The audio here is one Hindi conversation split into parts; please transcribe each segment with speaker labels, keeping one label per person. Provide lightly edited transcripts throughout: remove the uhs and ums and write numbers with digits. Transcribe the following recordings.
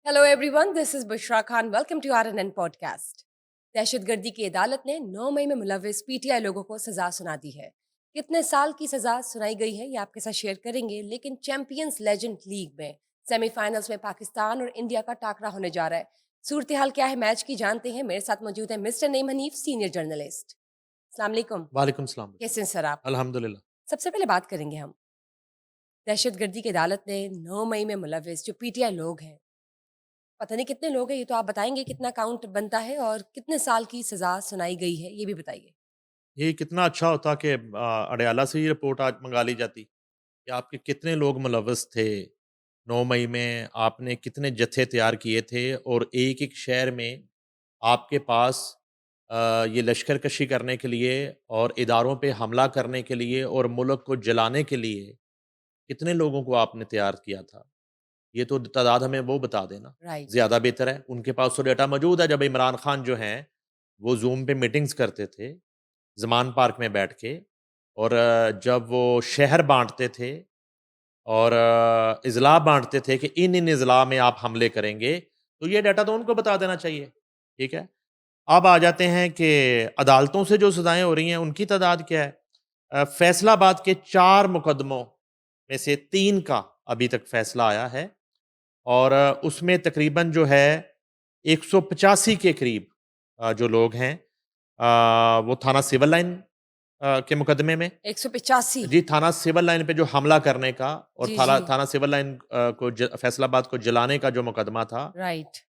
Speaker 1: Hello everyone, this is Bushra Khan. Welcome to RNN podcast. दहशतगर्दी की अदालत ने 9 मई में मुलविस पीटीआई लोगों को सजा सुना दी है। कितने साल की सजा सुनाई गई है ये आपके साथ शेयर करेंगे, लेकिन चैंपियंस लेजेंड लीग में सेमीफाइनल्स में पाकिस्तान और इंडिया का टाकरा होने जा रहा है। सूरत हाल क्या है मैच की जानते हैं। मेरे साथ मौजूद है mister Naeem Hanif, senior journalist. अस्सलाम वालेकुम।
Speaker 2: वालेकुम सलाम।
Speaker 1: कैसे हैं सर आप?
Speaker 2: अल्हम्दुलिल्लाह।
Speaker 1: सबसे पहले बात करेंगे हम दहशतगर्दी की अदालत ने 9 मई में मुलविस जो पीटीआई लोग हैं, पता नहीं कितने लोग हैं, ये तो आप बताएँगे कितना काउंट बनता है और कितने साल की सज़ा सुनाई गई है, ये भी बताइए?
Speaker 2: ये कितना अच्छा होता कि अडयाला से ही रिपोर्ट आज मँगा ली जाती कि आपके कितने लोग मुलव्वस थे। 9 मई में आपने कितने जत्थे तैयार किए थे और एक-एक शहर में आपके पास ये लश्कर कशी करने के लिए और इदारों पे हमला करने के लिए और मुल्क को जलाने के लिए कितने लोगों को आपने तैयार किया था। ये तो तादाद हमें वो बता दें ना,
Speaker 1: राइट।
Speaker 2: ज़्यादा बेहतर है। उनके पास तो डेटा मौजूद है। जब इमरान खान जो हैं, वो ज़ूम पे मीटिंग्स करते थे ज़मान पार्क में बैठ के और जब वो शहर बाँटते थे और इज़ला बाँटते थे कि इन-इन इज़ला में आप हमले करेंगे, तो ये डाटा तो उनको बता देना चाहिए, ठीक है? अब आ जाते हैं कि अदालतों से जो सज़ाएँ हो रही हैं, उनकी तादाद क्या है? फैसलाबाद के 4 मुकदमों में से 3 का अभी तक फैसला आया है और उसमें तकरीबन जो है 185 के करीब जो लोग हैं वो थाना सिविल लाइन के मुकदमे में
Speaker 1: 185।
Speaker 2: जी, थाना सिविल लाइन पे जो हमला करने का और
Speaker 1: जी,
Speaker 2: थाना
Speaker 1: जी।
Speaker 2: थाना सिविल लाइन को फैसलाबाद को जलाने का जो मुकदमा था
Speaker 1: राइट।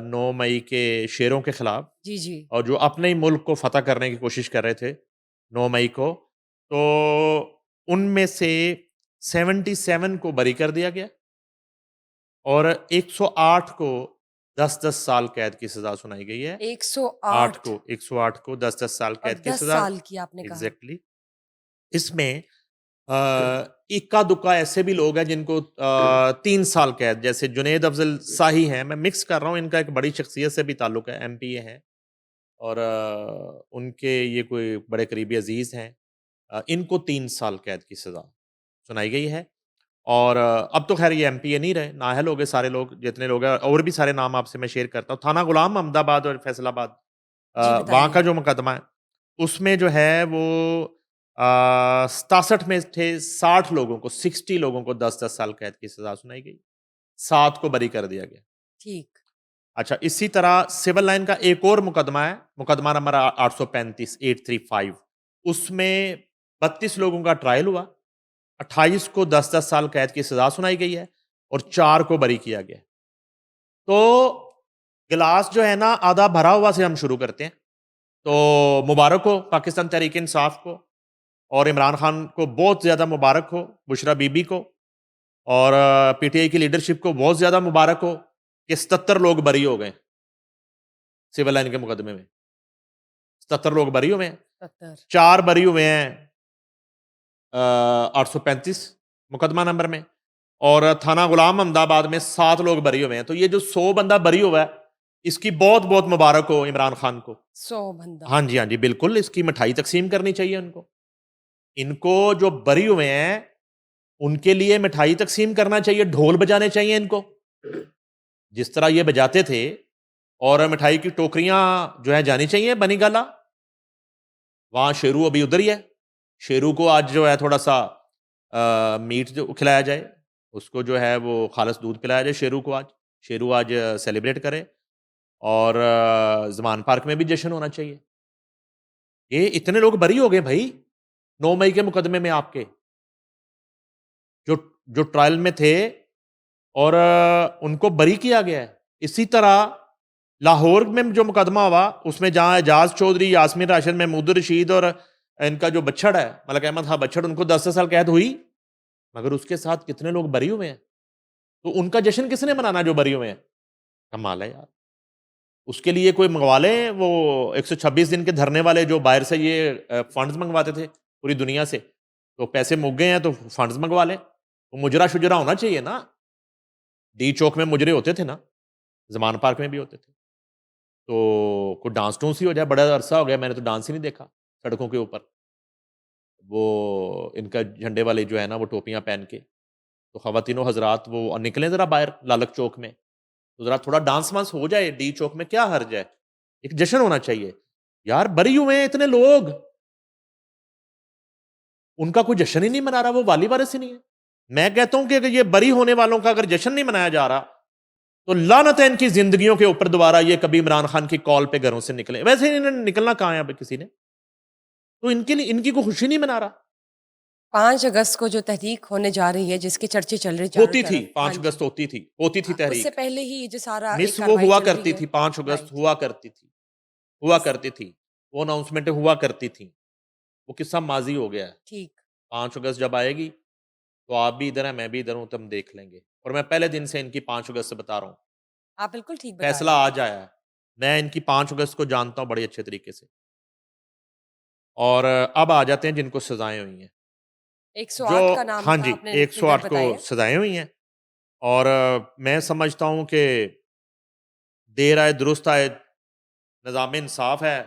Speaker 2: 9 मई के शेरों के खिलाफ
Speaker 1: जी, जी।
Speaker 2: और जो अपने ही मुल्क को फतह करने की कोशिश कर रहे थे 9 मई को, तो उनमें से 77 को बरी कर दिया गया और 108 को 10-10 साल कैद की सज़ा सुनाई गई है।
Speaker 1: 108
Speaker 2: 108 को 10-10 साल
Speaker 1: और
Speaker 2: कैद की
Speaker 1: 10
Speaker 2: सज़ा
Speaker 1: साल की आपने कहा।
Speaker 2: एग्ज़ैक्टली। इसमें इक्का-दुक्का ऐसे भी लोग हैं जिनको 3 साल कैद जैसे जुनैद अफ़ज़ल शाही हैं, मैं मिक्स कर रहा हूँ, इनका एक बड़ी शख्सियत से भी ताल्लुक है, एमपीए हैं और उनके ये कोई बड़े करीबी अज़ीज़ हैं। इनको 3 साल कैद की सज़ा सुनाई गई है और अब तो ख़ैर ये एमपीए नहीं रहे, नाअहल हो गए सारे लोग, जितने लोग हैं और भी सारे नाम आपसे मैं शेयर करता हूँ। थाना गुलाम अहमदाबाद और फैसलाबाद
Speaker 1: जी,
Speaker 2: वहाँ का
Speaker 1: बताइए।
Speaker 2: जो मुकदमा है, उसमें जो है वो 67 में थे 60 लोगों को 60 लोगों को 10-10 साल कैद की सज़ा सुनाई गई। 7 को बरी कर दिया गया।
Speaker 1: ठीक।
Speaker 2: अच्छा, इसी तरह सिविल लाइन का एक और मुकदमा है, मुकदमा नंबर 835 835 उसमें 32 लोगों का ट्रायल हुआ, 28 को 10-10 साल कैद की सज़ा सुनाई गई है और 4 को बरी किया गया। तो गिलास जो है ना आधा भरा हुआ से हम शुरू करते हैं। तो मुबारक हो पाकिस्तान तहरीक-ए-इंसाफ को और इमरान खान को बहुत ज़्यादा मुबारक हो, बुशरा बीबी को और पीटीआई की लीडरशिप को बहुत ज़्यादा मुबारक हो कि 77 लोग बरी हो गए सिविल लाइन के मुकदमे में। 77 लोग बरी हुए हैं।
Speaker 1: 70।
Speaker 2: 4 बरी हुए हैं 835 मुकदमा नंबर में और थाना गुलाम अहमदाबाद में 7 लोग बरी हुए हैं। तो ये जो 100 बंदा बरी हुआ है, इसकी बहुत-बहुत मुबारक हो इमरान खान को।
Speaker 1: 100 बंदा।
Speaker 2: हाँ जी, हाँ जी, बिल्कुल इसकी मिठाई तक़सीम करनी चाहिए उनको। इनको जो बरी हुए हैं, उनके लिए मिठाई तक़सीम करना चाहिए, ढोल बजाने चाहिए इनको। जिस तरह ये बजाते थे और मिठाई की टोकरियाँ जो है जानी चाहिए बनीगाला। वहाँ शेरू अभी उधर ही है। शेरू को आज जो है थोड़ा-सा मीट जो खिलाया जाए, उसको जो है वो ख़ालिस दूध पिलाया जाए शेरू को आज। शेरू आज सेलिब्रेट करे और ज़मान पार्क में भी जश्न होना चाहिए। ये इतने लोग बरी हो गए भई, 9 मई के मुकदमे में आपके। जो जो ट्रायल में थे और उनको बरी किया गया है। इसी तरह लाहौर में जो मुकदमा हुआ, उसमें जहाँ एजाज चौधरी, यास्मीन राशिद, महमूद रशीद और इनका जो बच्चड़ है, मलिक अहमद खां बच्चड़, उनको 10-10 साल कैद हुई, मगर उसके साथ कितने लोग बरी हुए हैं। तो उनका जश्न किसने मनाना जो बरी हुए हैं? कमाल है यार। उसके लिए कोई मंगवा लें, वो 126 दिन के धरने वाले जो बाहर से ये फंड्स मंगवाते थे पूरी दुनिया से, तो पैसे मुक गए हैं तो फंड्स मंगवा लें। तो मुजरा-शुजरा होना चाहिए ना। डी चौक में मुजरे होते थे ना, ज़मान पार्क में भी होते थे। तो कोई डांस-डूंस ही हो जाए, बड़ा अरसा हो गया मैंने तो डांस ही नहीं देखा सड़कों के ऊपर। वो इनका झंडे वाले जो है ना वो टोपियाँ पहन के, तो ख़वातीनो हज़रात वो निकलें ज़रा बाहर लालक चौक में। तो जरा थोड़ा डांस वांस हो जाए डी चौक में, क्या हर्ज है, एक जश्न होना चाहिए यार। बरी हुए हैं इतने लोग, उनका कोई जश्न ही नहीं मना रहा, वो वाली वारिस ही नहीं है। मैं कहता हूं कि अगर ये बरी होने वालों का अगर जश्न नहीं मनाया जा रहा, तो लानत है इनकी जिंदगियों के ऊपर दोबारा ये कभी इमरान खान की कॉल पे घरों से निकले। वैसे इन्होंने निकलना कहां है अब किसी ने, तो इनके लिए इनकी कोई खुशी नहीं मना रहा।
Speaker 1: 5 अगस्त को जो तहरीक होने जा रही है, जिसके चर्चे चल रहे चारों
Speaker 2: होती थी,
Speaker 1: तरफ। हाँ
Speaker 2: 5
Speaker 1: जी।
Speaker 2: अगस्त होती थी
Speaker 1: उससे
Speaker 2: तहरीक,
Speaker 1: पहले ही ये जो सारा एक
Speaker 2: मिस वो
Speaker 1: कार्रवाई
Speaker 2: हुआ
Speaker 1: चल रही
Speaker 2: करती
Speaker 1: है।
Speaker 2: थी, 5 अगस्त
Speaker 1: राइट।
Speaker 2: हुआ करती थी, हुआ करती थी, वो अनाउंसमेंट हुआ करती थी। वो किस्सा माजी हो गया है।
Speaker 1: ठीक।
Speaker 2: 5 अगस्त जब आएगी तो आप भी इधर हैं, मैं भी इधर हूं, तब देख लेंगे। और मैं पहले दिन से इनकी 5 अगस्त से बता रहा हूं,
Speaker 1: आप बिल्कुल ठीक बता
Speaker 2: फैसला
Speaker 1: रहे हैं।
Speaker 2: आज आया है। मैं इनकी 5 अगस्त को जानता हूं बड़े अच्छे तरीके से। और अब आ जाते हैं जिनको सजाएं हुई हैं। जो
Speaker 1: 108 का नाम
Speaker 2: हाँ जी,
Speaker 1: आपने फिगर
Speaker 2: 108 को
Speaker 1: बताया।
Speaker 2: सजाएं हुई हैं। और मैं समझता हूं कि देर आए दुरुस्त आए, निज़ाम इंसाफ है,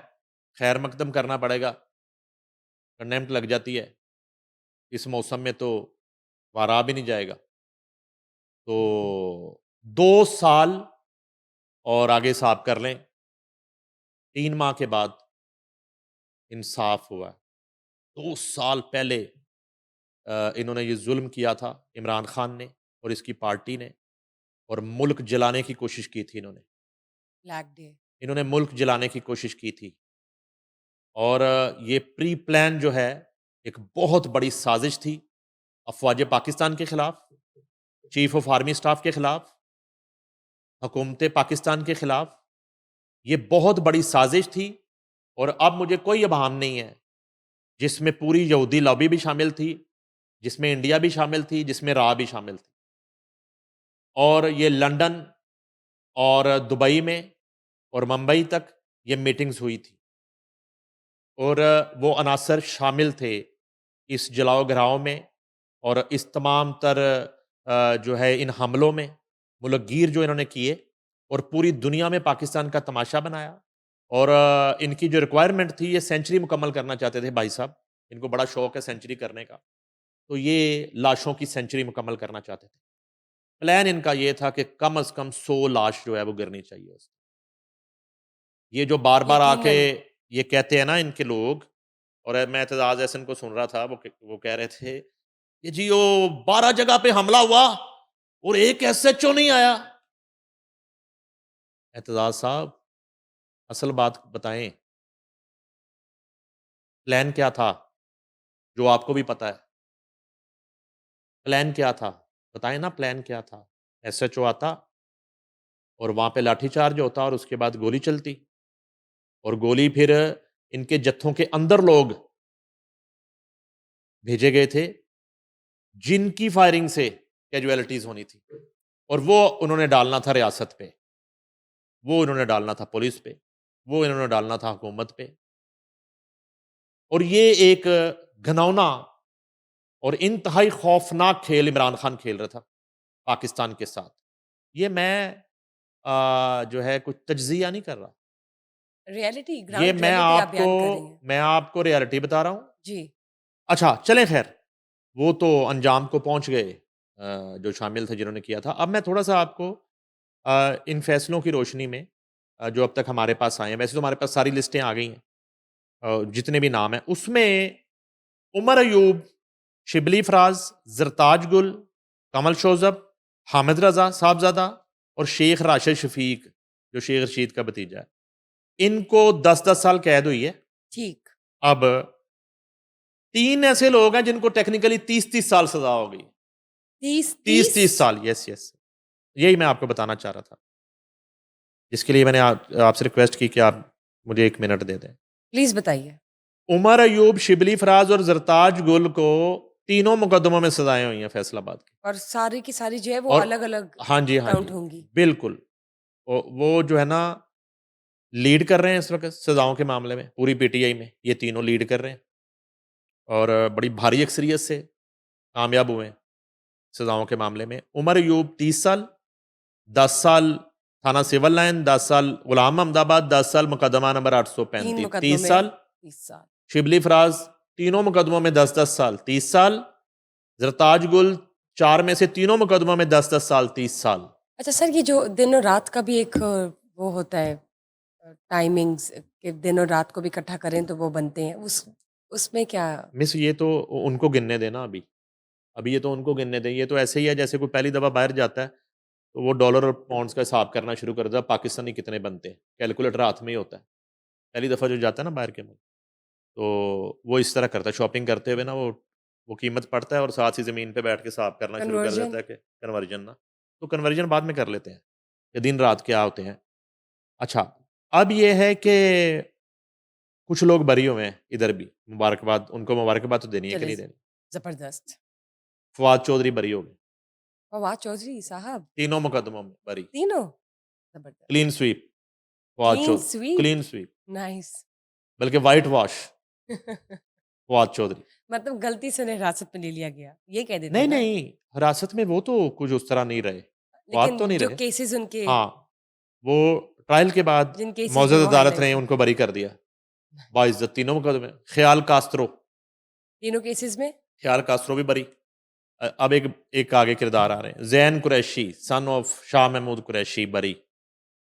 Speaker 2: खैर मकदम करना पड़ेगा। कंडेम्प्ट लग जाती है इस मौसम में, तो वारा भी नहीं जाएगा। तो 2 साल और आगे साहब कर लें, 3 माह के बाद इंसाफ हुआ है। 2 साल पहले इन्होंने ये जुल्म किया था, इमरान खान ने और इसकी पार्टी ने, और मुल्क जलाने की कोशिश की थी इन्होंने।
Speaker 1: Black day.
Speaker 2: इन्होंने मुल्क जलाने की कोशिश की थी। और ये प्री प्लान जो है, एक बहुत बड़ी साजिश थी अफवाज पाकिस्तान के खिलाफ, चीफ ऑफ आर्मी स्टाफ के खिलाफ, हुकूमत पाकिस्तान के खिलाफ। ये बहुत बड़ी साजिश थी। और अब मुझे कोई अभान नहीं है, जिसमें पूरी यहूदी लॉबी भी शामिल थी, जिसमें इंडिया भी शामिल थी, जिसमें रा भी शामिल थी। और ये लंदन और दुबई में और मुंबई तक ये मीटिंग्स हुई थी। और वो अनासर शामिल थे इस जलाओ घराव में और इस तमाम तर जो है इन हमलों में, मुलकगीर जो इन्होंने किए और पूरी दुनिया में पाकिस्तान का तमाशा बनाया। और इनकी जो रिक्वायरमेंट थी, ये सेंचुरी मुकम्मल करना चाहते थे भाई साहब, इनको बड़ा शौक है सेंचुरी करने का। तो ये लाशों की सेंचुरी मुकम्मल करना चाहते थे। प्लान इनका ये था कि कम से कम 100 लाश जो है वो गिरनी चाहिए। ये जो बार बार आके
Speaker 1: यकीनन।
Speaker 2: ये कहते हैं ना इनके लोग, और मैं एतजाज एहसन को सुन रहा था, वो कह रहे थे कि जी वो 12 जगह पे हमला हुआ और एक एसएचओ नहीं आया। एतजाज साहब, असल बात बताएं, प्लान क्या था, जो आपको भी पता है। प्लान क्या था, बताएं ना, प्लान क्या था। एसएचओ आता और वहां पे लाठीचार्ज होता और उसके बाद गोली चलती, और गोली फिर इनके जत्थों के अंदर लोग भेजे गए थे जिनकी फायरिंग से कैजुअलिटीज होनी थी, और वो उन्होंने डालना था रियासत पे, वो इन्होंने डालना था पुलिस पे, वो इन्होंने डालना था हुकूमत पे। और ये एक घनौना और इंतहाई खौफनाक खेल इमरान खान खेल रहा था पाकिस्तान के साथ। ये मैं जो है कुछ तज्जिया नहीं कर रहा,
Speaker 1: रियलिटी,
Speaker 2: ये
Speaker 1: ग्राउंड रियलिटी आप बयान कर रही हैं।
Speaker 2: मैं आपको रियलिटी बता रहा हूं।
Speaker 1: जी।
Speaker 2: अच्छा चलें, खैर वो तो अंजाम को पहुंच गए जो शामिल थे जिन्होंने किया था। अब मैं थोड़ा सा आपको इन फैसलों की रोशनी में जो अब तक हमारे पास आए हैं, वैसे तो हमारे पास सारी लिस्टें आ गई हैं, जितने भी नाम हैं उसमें उमर अयूब, शिबली फराज, जरताज गुल, कमल शोजब, हामिद रजा साहबजादा और शेख राशिद शफीक, जो शेख रशीद का भतीजा है, इनको 10-10 साल कैद हुई है।
Speaker 1: ठीक।
Speaker 2: अब 3 ऐसे लोग हैं जिनको टेक्निकली 30-30 साल सजा हो गई। 30-30 साल, यस यस, यही मैं आपको बताना चाह रहा था, जिसके लिए मैंने आपसे रिक्वेस्ट की कि आप मुझे 1 मिनट दे दें।
Speaker 1: प्लीज बताइए।
Speaker 2: उमर अयूब, शिबली फराज और जरताज गुल को तीनों मुकदमों में सजाएं हुई हैं फैसलाबाद की।
Speaker 1: और सारी की सारी जो है वो
Speaker 2: और
Speaker 1: अलग अलग
Speaker 2: हाँ जी, हाँ
Speaker 1: काउंट
Speaker 2: जी,
Speaker 1: होंगी।
Speaker 2: बिल्कुल। वो जो है ना लीड कर रहे हैं इस वक्त सजाओं के मामले में, पूरी पीटीआई में ये तीनों लीड कर रहे हैं और बड़ी भारी अक्सरियत से कामयाब हुए हैं सजाओं के मामले में। उमर अयूब 30 साल, 10 साल थाना सिविल लाइन, 10 साल गुलाम अहमदाबाद, 10 साल मुकदमा नंबर
Speaker 1: 3
Speaker 2: 835,
Speaker 1: मुकदमों
Speaker 2: 30
Speaker 1: में
Speaker 2: साल।
Speaker 1: 30 साल।
Speaker 2: शिबली फराज तीनों मुकदमों में 10-10 साल, 30 साल। जरताज गुल 4 में से तीनों मुकदमों में 10-10 साल, 30 साल।
Speaker 1: अच्छा सर, ये जो दिन और रात का भी एक वो होता है, टाइमिंग्स कि दिन और रात को भी इकट्ठा करें तो वो बनते हैं, उसमें क्या?
Speaker 2: मिस ये तो उनको गिनने देना अभी। अभी ये तो उनको गिनने दें। ये तो ऐसे ही है जैसे कोई पहली दफ़ा बाहर जाता है, तो वो डॉलर और पाउंड्स का हिसाब करना शुरू कर देता है, पाकिस्तानी कितने बनते हैं। कैलकुलेटर हाथ में ही होता है। पहली दफ़ा जो जाता है ना बाहर के मुल्क, तो वो इस तरह करता है, शॉपिंग करते हुए ना वो कीमत पढ़ता है और साथ ही ज़मीन पे बैठ के हिसाब करना शुरू कर
Speaker 1: कन्वर्जन?
Speaker 2: देता है कि कन्वर्जन ना। तो कन्वर्जन बाद में कर लेते हैं, कि दिन-रात क्या होते हैं। अच्छा, अब ये है कि कुछ लोग बरी हुए हैं इधर भी, मुबारकबाद उनको मुबारकबाद तो देनी है कि
Speaker 1: चले
Speaker 2: नहीं देनी?
Speaker 1: ज़बरदस्त।
Speaker 2: फवाद चौधरी बरी हो गए,
Speaker 1: फवाद चौधरी साहब,
Speaker 2: तीनों मुकदमों में बरी।
Speaker 1: तीनों? ज़बरदस्त।
Speaker 2: Clean sweep Fawad
Speaker 1: clean
Speaker 2: Chaudhry,
Speaker 1: sweep?
Speaker 2: Clean sweep,
Speaker 1: nice.
Speaker 2: बल्कि व्हाइट वॉश फवाद चौधरी।
Speaker 1: मतलब गलती से उन्हें हिरासत में ले लिया गया, ये कह देते
Speaker 2: नहीं,
Speaker 1: हैं ना?
Speaker 2: नहीं, हिरासत में वो तो कुछ उस तरह नहीं रहे, फवाद
Speaker 1: लेकिन
Speaker 2: तो नहीं
Speaker 1: जो
Speaker 2: रहे।
Speaker 1: केसेज़ उनके,
Speaker 2: हाँ, वो ट्रायल के बाद
Speaker 1: जिन केसेज़ में
Speaker 2: मौजूद
Speaker 1: वो
Speaker 2: अदालत ने
Speaker 1: हाइलाइट हैं,
Speaker 2: उनको बरी कर दिया, बाइज़्ज़त तीनों मुकदमे। ख्याल कास्त्रो,
Speaker 1: तीनों केसेज़ में?
Speaker 2: ख्याल कास्त्रो भी बरी। अब एक एक आगे किरदार आ रहे हैं, ज़ैन कुरैशी, सन ऑफ शाह महमूद कुरैशी बरी,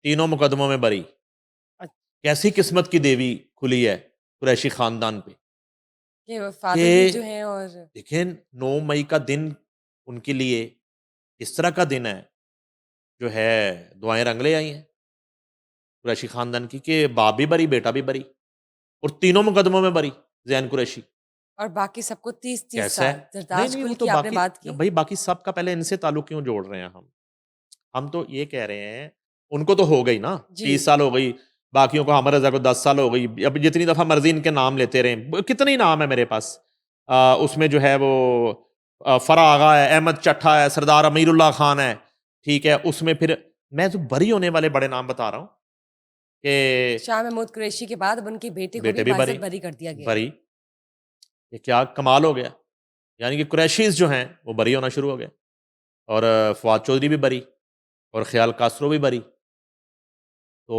Speaker 2: तीनों मुकदमों में बरी।
Speaker 1: अ,
Speaker 2: कैसी किस्मत की देवी खुली है कुरैशी खानदान पे
Speaker 1: कि वो फादर भी जो
Speaker 2: कि
Speaker 1: हैं और
Speaker 2: देखिए 9 मई का दिन उनके लिए इस तरह का दिन है, जो है दुआएं रंग ले आई हैं कुरैशी खानदान की कि बाप भी बरी, बेटा भी बरी और तीनों मुकदमों में बरी जैन कुरैशी।
Speaker 1: बाकी सबको 30-30
Speaker 2: कैसा
Speaker 1: साल।
Speaker 2: है? नहीं,
Speaker 1: जरदाश्त
Speaker 2: नहीं,
Speaker 1: कुल
Speaker 2: वो तो
Speaker 1: की आपने
Speaker 2: बाकी
Speaker 1: बात की।
Speaker 2: भाई बाकी सब का पहले इनसे ताल्लुक क्यों जोड़ रहे हैं हम? हम तो ये कह रहे हैं, उनको तो हो गई ना,
Speaker 1: जी।
Speaker 2: 30 साल हो गई, बाकियों को हमर रज़ा को 10 साल हो गई। अब जितनी दफ़ा मर्ज़ी इनके नाम लेते रहें, कितने ही नाम है मेरे पास। उसमें जो है वो फ़रा आगा है, अहमद चट्ठा है, सरदार अमीरुल्लाह खान है, ठीक है? उसमें फिर मैं तो बरी होने वाले बड़े नाम बता रहा हूँ कि
Speaker 1: शाह महमूद कुरैशी के बाद अब उनके बेटे को भी
Speaker 2: बेटे भी बरी,
Speaker 1: बाइज़्ज़त बरी कर दिया गया।
Speaker 2: बरी, ये क्या कमाल हो गया। यानी कि कुरैशीज़ जो हैं, वो बरी होना शुरू हो गए और फवाद चौधरी भी बरी और ख्याल कास्रो भी बरी। तो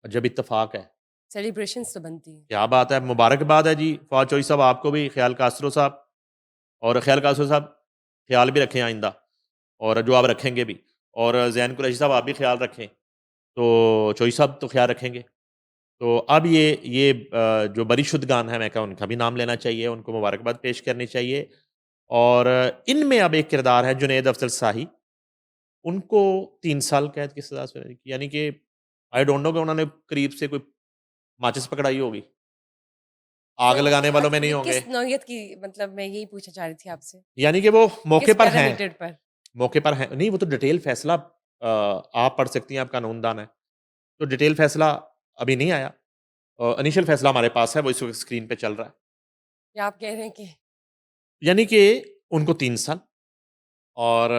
Speaker 2: अजब इत्तेफ़ाक है।
Speaker 1: सेलिब्रेशंस तो बनती हैं।
Speaker 2: क्या बात है! मुबारकबाद है जी फवाद चौधरी साहब आपको भी, ख्याल कास्रो साहब और ख्याल कास्रो साहब ख्याल भी रखें आइंदा और जो आप रखेंगे भी और ज़ैन कुरैशी साहब आप भी ख्याल रखें। तो चौधरी साहब तो ख्याल रखेंगे। तो अब ये जो बरीशुदगान हैं मैं कहूँ उनका भी नाम लेना चाहिए, उनको मुबारकबाद पेश करनी चाहिए और इनमें अब एक किरदार है जुनैद अफ़ज़ल शाही, उनको 3 साल कैद की सज़ा सुनाई गई। यानी कि आई डोंट नो कि उन्होंने करीब से कोई माचिस पकड़ाई होगी। आग
Speaker 1: सर,
Speaker 2: लगाने वालों में नहीं
Speaker 1: ये
Speaker 2: होंगे।
Speaker 1: किस नौइयत की, मतलब मैं यही पूछना चाह रही थी आपसे,
Speaker 2: यानी कि वो मौके
Speaker 1: किस
Speaker 2: पर हैं,
Speaker 1: पैरामीटर पर?
Speaker 2: मौके पर हैं। नहीं वो तो डिटेल फ़ैसला आप पढ़ सकती हैं, आप कानूनदान हैं। तो डिटेल फ़ैसला अभी नहीं आया। इनिशियल फ़ैसला हमारे पास है, वो इस वक़्त स्क्रीन पे चल रहा है।
Speaker 1: या आप कह रहे हैं कि
Speaker 2: यानी कि उनको 3 साल और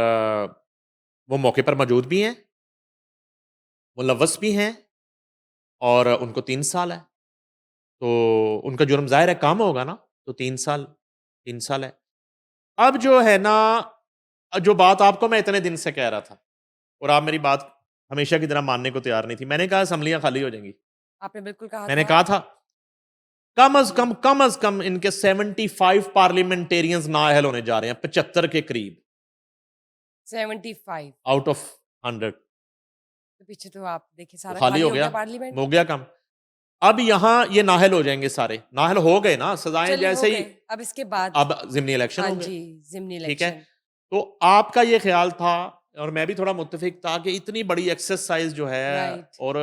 Speaker 2: वो मौके पर मौजूद भी हैं, मुलव्वस भी हैं और उनको 3 साल है। तो उनका जुर्म ज़ाहिर है कम होगा ना, तो 3 साल है। अब जो है ना, जो बात आपको मैं इतने दिन से कह रहा था और आप मेरी बात हमेशा की तरह मानने को तैयार नहीं थी। मैंने कहा असम्बलियाँ खाली हो जाएँगी।
Speaker 1: आपने बिल्कुल कहा
Speaker 2: मैंने
Speaker 1: था।
Speaker 2: कहा था, कम इनके 75 पार्लियामेंटेरियंस नाअहल होने जा रहे हैं, 75 के करीब
Speaker 1: 75।
Speaker 2: Out of 100।
Speaker 1: तो पीछे तो आप देखिए
Speaker 2: तो
Speaker 1: सारा
Speaker 2: खाली
Speaker 1: खाली
Speaker 2: हो
Speaker 1: हो
Speaker 2: गया,
Speaker 1: गया पार्लियामेंट।
Speaker 2: हो गया कम। अब यहाँ ये नाअहल हो जाएँगे सारे, नाअहल हो गए ना, सज़ाएँ
Speaker 1: चलिए हो
Speaker 2: जैसे ही
Speaker 1: गए, अब इसके बाद
Speaker 2: अब ज़िमनी इलेक्शन
Speaker 1: हाँ
Speaker 2: होंगे,
Speaker 1: जी, ज़िमनी
Speaker 2: ठीक है?
Speaker 1: इलेक्शन।
Speaker 2: तो आपका ये ख़्याल था और मैं भी थोड़ा मुत्तफ़िक था कि इतनी बड़ी एक्सरसाइज़ जो है
Speaker 1: राइट।
Speaker 2: और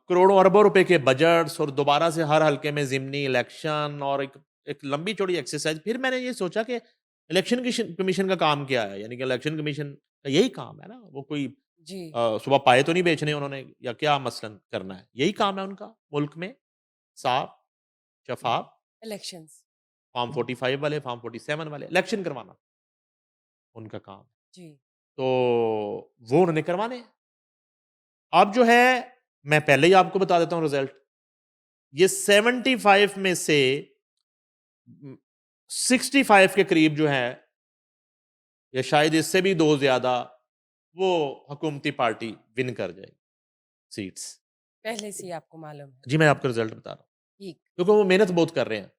Speaker 2: करोड़ों अरबों रुपए के बजट्स और दोबारा से हर हल्के में ज़िमनी इलेक्शन और एक एक लंबी चौड़ी एक्सरसाइज़। फिर मैंने ये सोचा कि इलेक्शन कमीशन का काम क्या है? यानी कि इलेक्शन कमीशन का यही काम है ना, वो कोई
Speaker 1: जी।
Speaker 2: सुबह पाए तो नहीं बेचने उन्होंने या क्या मसलन करना है? यही काम है उनका मुल्क में साफ, शफ़ाफ,
Speaker 1: इलेक्शंस।
Speaker 2: फॉर्म 45 वाले, फॉर्म 47 वाले इलेक्शन करवाना उनका काम है।
Speaker 1: जी।
Speaker 2: तो वो उन्होंने करवाने हैं। अब जो है मैं पहले ही आपको बता देता हूँ रिजल्ट। ये 75 में से 65 के करीब जो है या शायद इससे भी 2 ज्यादा वो हुकूमती पार्टी विन कर जाएगी सीट्स।
Speaker 1: पहले से ही आपको मालूम है।
Speaker 2: जी मैं आपको रिजल्ट बता रहा हूँ
Speaker 1: ठीक।
Speaker 2: क्योंकि वो मेहनत बहुत कर रहे हैं।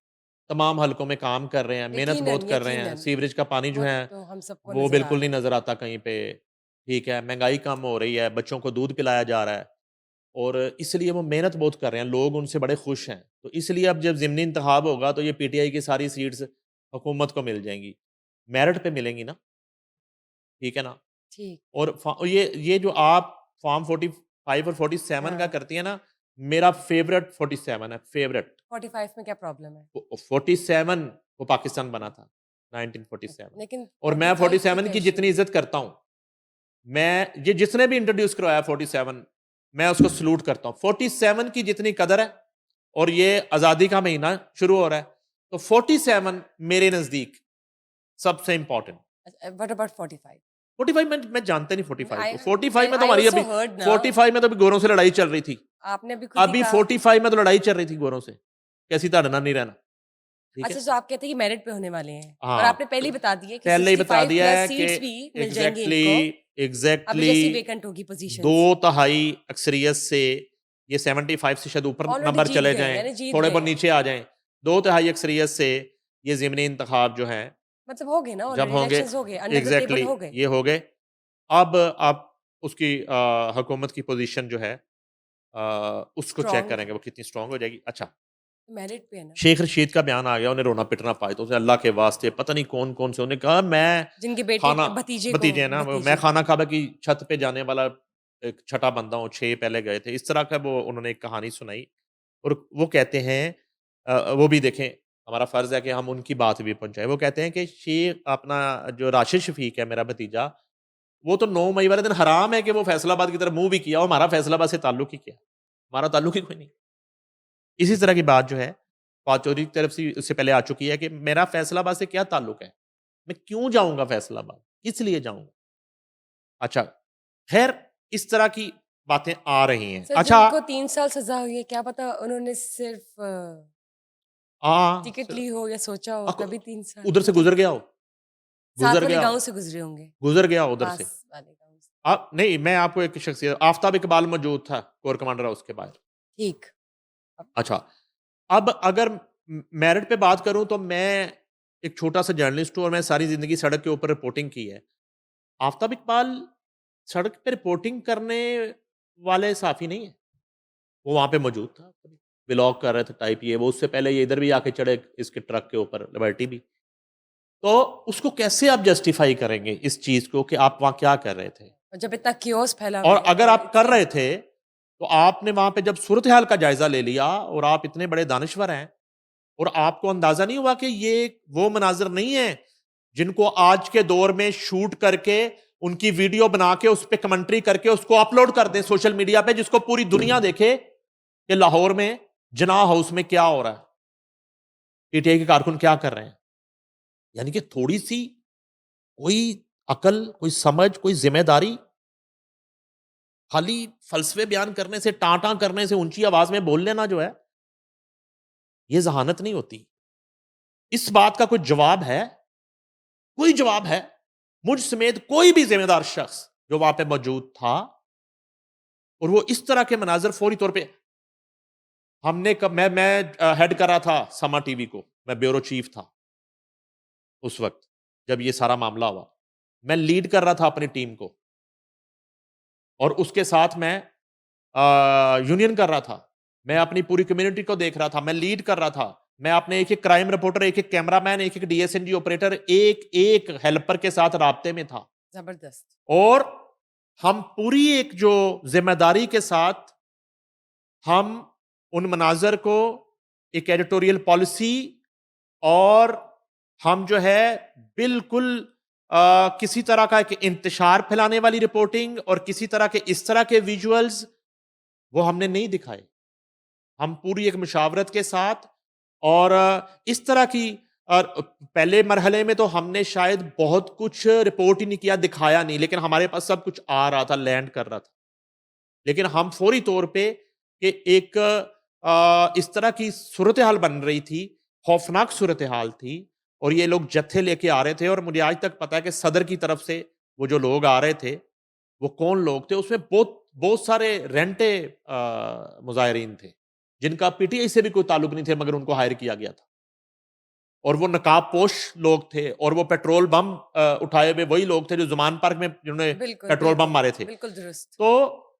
Speaker 2: तमाम हलकों में काम कर रहे हैं, मेहनत
Speaker 1: यकीनन,
Speaker 2: बहुत कर रहे हैं,
Speaker 1: यकीनन।
Speaker 2: सीवरेज का पानी जो
Speaker 1: वो
Speaker 2: है
Speaker 1: तो हम सबको
Speaker 2: वो
Speaker 1: नज़र आ
Speaker 2: बिल्कुल
Speaker 1: रहा
Speaker 2: नहीं
Speaker 1: है।
Speaker 2: नज़र आता कहीं पे, ठीक है, महँगाई कम हो रही है, बच्चों को दूध पिलाया जा रहा है और इसलिए वो मेहनत बहुत कर रहे हैं, लोग उनसे बड़े खुश हैं। तो इसलिए अब जब ज़िमनी इंतखाब होगा तो ये पीटीआई की सारी सीट्स हुकूमत को मिल जाएँगी, मेरिट पे मिलेंगी ना, ठीक है ना?
Speaker 1: ठीक,
Speaker 2: और ये जो आप फॉर्म 45 और 47 का
Speaker 1: हाँ।
Speaker 2: करती है ना, मेरा फेवरेट 47 है, फेवरेट।
Speaker 1: 45 में क्या प्रॉब्लम है?
Speaker 2: 47 वो पाकिस्तान बना था, 1947
Speaker 1: लेकिन
Speaker 2: और मैं
Speaker 1: 45 पे
Speaker 2: 47
Speaker 1: क्या
Speaker 2: की
Speaker 1: इश्यू
Speaker 2: जितनी
Speaker 1: है?
Speaker 2: इज़्ज़त करता हूँ, मैं ये जिसने भी इंट्रोड्यूस करवाया 47 मैं उसको सैल्यूट करता हूँ। 47 की जितनी कदर है और ये आज़ादी का महीना शुरू हो रहा है, तो 47 मेरे नज़दीक सबसे इम्पोर्टेंट।
Speaker 1: What about 45?
Speaker 2: 45 मैं जानता नहीं 45
Speaker 1: आई
Speaker 2: को। 45 में तो
Speaker 1: आई
Speaker 2: हमारी
Speaker 1: आल्सो
Speaker 2: अभी
Speaker 1: हर्ड ना,
Speaker 2: 45 में तो अभी गोरों से लड़ाई चल रही थी।
Speaker 1: आपने अभी खुद ही
Speaker 2: अभी
Speaker 1: कहा।
Speaker 2: 45 में तो लड़ाई चल रही थी गोरों से। कैसी धड़ना नहीं रहना, ठीक है?
Speaker 1: अच्छा, तो आप कहते हैं कि मेरिट पे होने वाले हैं और
Speaker 2: हाँ,
Speaker 1: आपने पहले ही बता दिया कि
Speaker 2: पहले ही बता
Speaker 1: 65
Speaker 2: दिया
Speaker 1: प्लस
Speaker 2: है कि
Speaker 1: सीट्स भी मिल जाएंगी
Speaker 2: एग्ज़ैक्टली
Speaker 1: इनको, अभी
Speaker 2: एग्ज़ैक्टली
Speaker 1: जैसी वेकेंट होगी पोजीशंस।
Speaker 2: 2/3 अक्सरियत से ये 75 से शायद ऊपर
Speaker 1: ऑलरेडी
Speaker 2: नंबर
Speaker 1: जीत
Speaker 2: चले
Speaker 1: गए हैं,
Speaker 2: जाएँ,
Speaker 1: यानी जीत
Speaker 2: थोड़े
Speaker 1: गए
Speaker 2: बहुत
Speaker 1: हैं।
Speaker 2: नीचे आ जाएँ। 2/3 अक्सरियत से ये ज़िमनी इंतखाब जो हैं,
Speaker 1: मतलब हो गए ना,
Speaker 2: जब
Speaker 1: ऑलरेडी
Speaker 2: होंगे
Speaker 1: इलेक्शंस हो गए, अंडर द टेबल
Speaker 2: एग्ज़ैक्टली
Speaker 1: हो गए।
Speaker 2: ये हो गए। अब आप उसकी हुकूमत की पोज़ीशन जो है उसको चेक
Speaker 1: स्ट्रांग
Speaker 2: करेंगे वो कितनी स्ट्रॉन्ग हो जाएगी। अच्छा,
Speaker 1: मेरिट पे है ना,
Speaker 2: शेख रशीद का बयान आ गया, उन्हें रोना पिटना पाए तो उसे अल्लाह के वास्ते पता नहीं कौन-कौन से उन्होंने कहा मैं
Speaker 1: जिनके बेटे
Speaker 2: खाना
Speaker 1: भतीजे को
Speaker 2: भतीजे हैं ना, मैं
Speaker 1: भतीजे को
Speaker 2: खाना काबा की छत पे जाने वाला एक छठा बंदा हूँ, 6 पहले गए थे। इस तरह का वो उन्होंने एक कहानी सुनाई और वो कहते हैं वो भी देखें हमारा फ़र्ज़ है कि हम उनकी बात भी पहुँचाएँ। वो कहते हैं कि शेख अपना जो राशिद शफ़ीक है मेरा भतीजा, वो तो 9 मई वाले दिन हराम है कि वो फैसलाबाद की तरफ मुँह भी किया, और हमारा फैसलाबाद से ताल्लुक ही क्या है? हमारा ताल्लुक ही कोई नहीं। इसी तरह की बात जो है, पाचौरी की तरफ से इससे पहले आ चुकी है कि मेरा फैसलाबाद से क्या ताल्लुक है? मैं क्यों जाऊँगा फैसलाबाद? किस लिए जाऊँगा? अच्छा, ख़ैर इस तरह की बातें आ रही हैं।
Speaker 1: सर
Speaker 2: अच्छा
Speaker 1: जिनको 3 साल सज़ा हुई है, क्या पता उन्होंने सिर्फ़ टिकट
Speaker 2: स
Speaker 1: ली हो या सोचा हो
Speaker 2: अक
Speaker 1: तभी 3 साल,
Speaker 2: उधर से
Speaker 1: मतलब
Speaker 2: गुज़र गया हो,
Speaker 1: साथ
Speaker 2: गुज़र
Speaker 1: वाले
Speaker 2: गया हो,
Speaker 1: गाँव से गुज़रे होंगे,
Speaker 2: गुज़र गया हो उधर से।
Speaker 1: पास वाले गाँव से।
Speaker 2: नहीं, मैं आपको एक शख़्सियत आफ़ताब इकबाल मौजूद था, कोर कमांडर हाउस के बाहर।
Speaker 1: ठीक, अब
Speaker 2: अच्छा, अब अगर मेरिट पे बात करूँ तो मैं एक छोटा-सा जर्नलिस्ट हूँ और मैं सारी ज़िंदगी सड़क के ऊपर रिपोर्टिंग की है। आफ़ताब इकबाल सड़क पे रिपोर्टिंग करने वाले साफ़ी नहीं है। वो वहाँ पे मौजूद था। व्लॉग कर रहे थे टाइप ये वो, उससे पहले ये इधर भी आके चढ़े इसके ट्रक के ऊपर, लिबर्टी भी। तो उसको कैसे आप जस्टिफ़ाई करेंगे इस चीज़ को कि आप वहाँ क्या कर रहे थे?
Speaker 1: और जब इतना कियोस्क फैला
Speaker 2: और
Speaker 1: हुआ है
Speaker 2: अगर
Speaker 1: और
Speaker 2: आप कर
Speaker 1: इतनी
Speaker 2: रहे थे, तो आपने वहाँ पे जब सूरत-ए-हाल का जायज़ा ले लिया और आप इतने बड़े दानिश्वर हैं और आपको अंदाज़ा नहीं हुआ कि ये वो मनाज़िर नहीं है, जिनको आज के दौर में शूट करके, उनकी वीडियो बना के, उस पे कमेंट्री करके उसको अपलोड कर दें सोशल मीडिया पे, जिसको पूरी दुनिया देखे कि लाहौर में जिनाह हाउस में क्या हो रहा है? पीटीआई के कारकुन क्या कर रहे हैं? यानी कि थोड़ी-सी कोई अकल, कोई समझ, कोई ज़िम्मेदारी, खाली फ़लसफ़े बयान करने से, टाँ-टाँ करने से, ऊँची आवाज़ में बोल लेना जो है, ये ज़हानत नहीं होती। इस बात का कोई जवाब है? कोई जवाब है? मुझ समेत कोई भी ज़िम्मेदार शख़्स जो वहाँ पे मौजूद था और वो इस तरह के मनाज़िर फ़ौरी तौर पे हमने कब मैं हेड कर रहा था समा टीवी को, मैं ब्यूरो चीफ़ था उस वक़्त, जब ये सारा मामला हुआ। मैं लीड कर रहा था अपनी टीम को और उसके साथ मैं यूनियन कर रहा था। मैं अपनी पूरी कम्युनिटी को देख रहा था, मैं लीड कर रहा था। मैं अपने एक-एक क्राइम रिपोर्टर, एक-एक कैमरामैन, एक-एक डीएसएनजी ऑपरेटर, एक-एक हेल्पर के साथ राब्ते में था।
Speaker 1: ज़बरदस्त।
Speaker 2: और हम पूरी एक जो ज़िम्मेदारी के साथ हम उन मनाज़र को एक एडिटोरियल पॉलिसी और हम जो है बिल्कुल किसी तरह का एक इंतशार फैलाने वाली रिपोर्टिंग और किसी तरह के इस तरह के विजुअल्स वो हमने नहीं दिखाए। हम पूरी एक मुशावरत के साथ और इस तरह की पहले मरहले में तो हमने शायद बहुत कुछ रिपोर्ट ही नहीं किया, दिखाया नहीं, लेकिन हमारे पास सब कुछ आ रहा था, लैंड कर रहा था। लेकिन हम फौरी तौर पे कि एक इस तरह की सूरत-ए-हाल बन रही थी, खौफनाक सूरत-ए-हाल थी और ये लोग जत्थे लेके आ रहे थे और मुझे आज तक पता है कि सदर की तरफ से वो जो लोग आ रहे थे, वो कौन लोग थे? उसमें बहुत बहुत सारे रेंटे मुज़ाहिरीन थे, जिनका पीटीआई से भी कोई ताल्लुक नहीं थे मगर उनको हायर किया गया था। और वो नकाबपोश लोग थे और वो पेट्रोल बम उठाए हुए वही लोग थे जो जुमान पार्क में जिन्होंने
Speaker 1: बिल्कुल
Speaker 2: पेट्रोल बम
Speaker 1: बिल्कुल
Speaker 2: मारे थे।
Speaker 1: बिल्कुल दुरुस्त।
Speaker 2: तो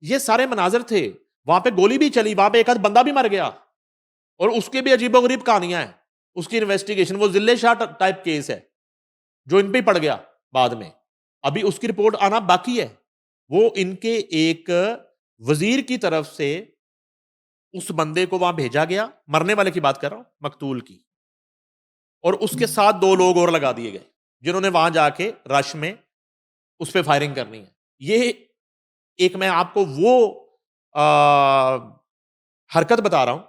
Speaker 2: ये सारे मनाजर थे। वहां पे गोली भी चली, वहां पे एक आध बंदा भी मर गया और उसके भी अजीबोगरीब कहानियां हैं। उसकी इन्वेस्टिगेशन, वो जिले शाह टाइप केस है जो इन पे ही पड़ गया बाद में। अभी उसकी रिपोर्ट आना बाकी है। वो इनके एक वजीर की तरफ से उस बंदे को वहां भेजा गया, मरने वाले की बात कर रहा हूं, मकतूल की, और उसके साथ 2 लोग और लगा दिए गए जिन्होंने वहां जाके रश में उस पर फायरिंग करनी है। ये एक मैं आपको वो हरकत बता रहा हूं